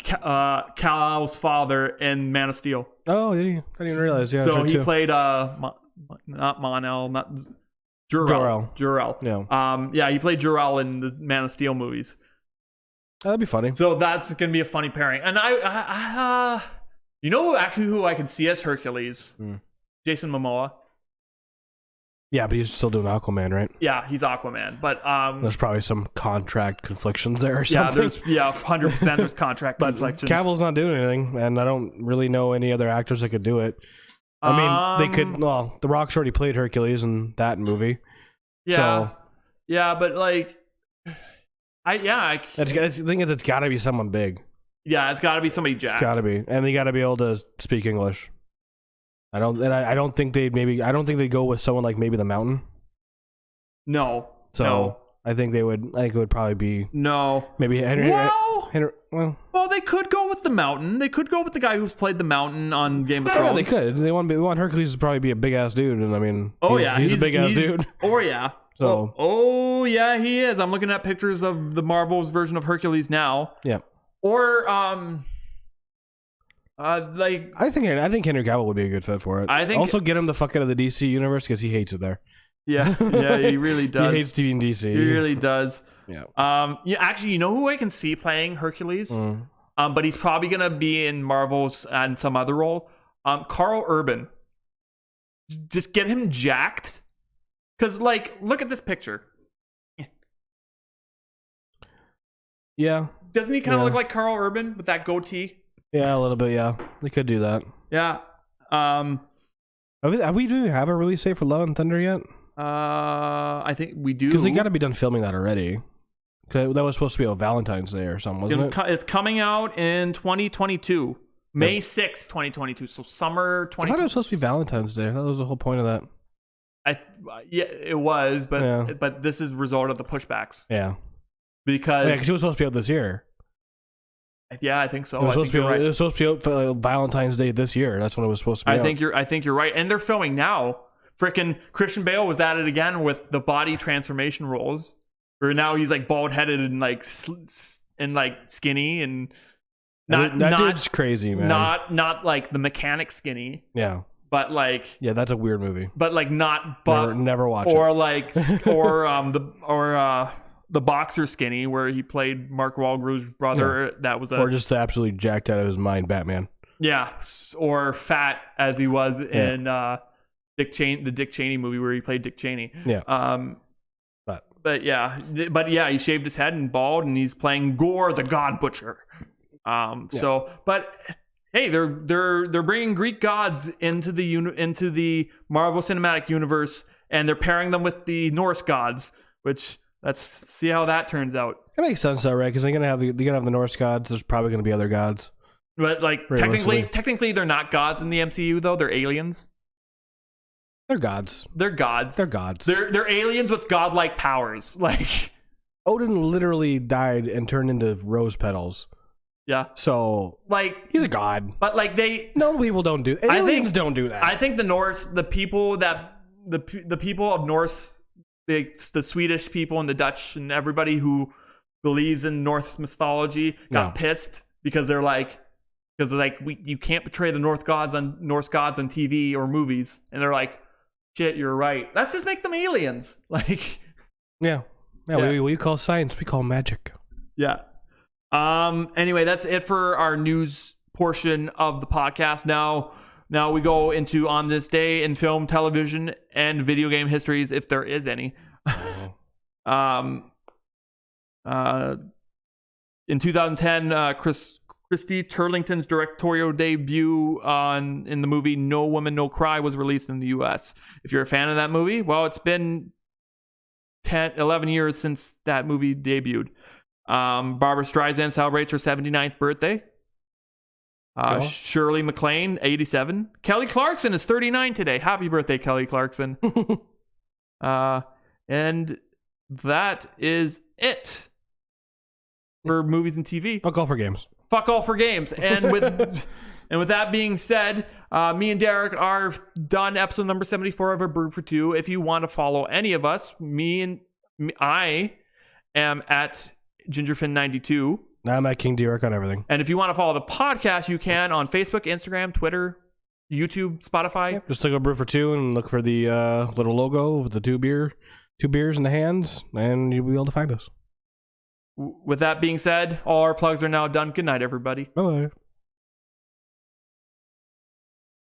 Kal-El's father in Man of Steel. Oh, did he? I didn't even realize. Yeah, so he played not Mon-El, not Jor-El. Yeah. Yeah, he played Jor-El in the Man of Steel movies. That'd be funny. So that's gonna be a funny pairing. And I you know who I could see as Hercules? Jason Momoa. Yeah, but he's still doing Aquaman, right? Yeah, he's Aquaman. But there's probably some contract conflictions there or something. 100% there's contract conflictions. Cavill's not doing anything, and I don't really know any other actors that could do it. I mean, they could. Well, The Rock's already played Hercules in that movie. Yeah, so, yeah, but like, the thing is, it's got to be someone big. Yeah, it's got to be somebody jacked. It's got to be, and they got to be able to speak English. I don't think they'd go with someone like maybe the Mountain. No. So no. I think it would probably be maybe Henry. Well, they could go with the Mountain. They could go with the guy who's played the Mountain on Game of Thrones. Yeah, they could. They want Hercules to probably be a big ass dude, and I mean, he's a big ass dude. Oh yeah. So yeah, he is. I'm looking at pictures of the Marvel's version of Hercules now. Yeah. Or I think Henry Cavill would be a good fit for it. I think also get him the fuck out of the DC universe because he hates it there. Yeah, he really does. He hates TV and DC. He really does. Yeah. Actually, you know who I can see playing Hercules? But he's probably gonna be in Marvel's and some other role. Carl Urban. Just get him jacked. Cause look at this picture. Yeah. Doesn't he kind of look like Carl Urban with that goatee? Yeah, a little bit. Yeah, they could do that. Yeah. Do we have a release date for Love and Thunder yet? I think we do. Because they got to be done filming that already. That was supposed to be on Valentine's Day or something, wasn't it? It's coming out in 2022, May 6th, 2022. So summer 2022. I thought it was supposed to be Valentine's Day. That was the whole point of that. It was, but this is a result of the pushbacks. Yeah. Because it was supposed to be out this year. Yeah, I think so. It was supposed to be out for Valentine's Day this year. That's when it was supposed to be. I think you're right, and they're filming now. Frickin' Christian Bale was at it again with the body transformation roles, where now he's bald headed and skinny and not dude's crazy, man. Not like the mechanic skinny. Yeah. But that's a weird movie. But not buff. Never watch or it. The boxer skinny where he played Mark Wahlberg's brother. Yeah. That was or just absolutely jacked out of his mind, Batman. Yeah, or fat as he was in the Dick Cheney movie where he played Dick Cheney. Yeah. But yeah, he shaved his head and bald, and he's playing Gore the God Butcher. So, but hey, they're bringing Greek gods into the Marvel Cinematic Universe, and they're pairing them with the Norse gods, which. Let's see how that turns out. It makes sense though, right? Because they're gonna have the Norse gods. There's probably gonna be other gods. But technically, they're not gods in the MCU though. They're aliens. They're gods. They're gods. They're gods. They're aliens with godlike powers. Odin literally died and turned into rose petals. Yeah. So like he's a god. But like no people don't do. Aliens don't do that. I think the Norse, the people of Norse, the Swedish people and the Dutch and everybody who believes in Norse mythology got pissed because they're like, you can't portray the Norse gods on TV or movies, and they're like, shit, you're right. Let's just make them aliens. Like, yeah. We call science, we call magic. Yeah. Anyway, that's it for our news portion of the podcast. Now we go into on this day in film, television, and video game histories, if there is any. In 2010, Christy Turlington's directorial debut in the movie No Woman, No Cry was released in the U.S. If you're a fan of that movie, well, it's been 11 years since that movie debuted. Barbara Streisand celebrates her 79th birthday. Shirley MacLaine, 87. Kelly Clarkson is 39 today. Happy birthday, Kelly Clarkson. And that is it for movies and TV. Fuck all for games. Fuck all for games. And with that being said, me and Derek are done episode number 74 of A Brew for Two. If you want to follow any of us, I am at Gingerfin92. I'm at King Derek on everything. And if you want to follow the podcast, you can on Facebook, Instagram, Twitter, YouTube, Spotify. Yep, just look up Brew for Two and look for the little logo with the two beers in the hands, and you'll be able to find us. With that being said, all our plugs are now done. Good night, everybody. Bye-bye.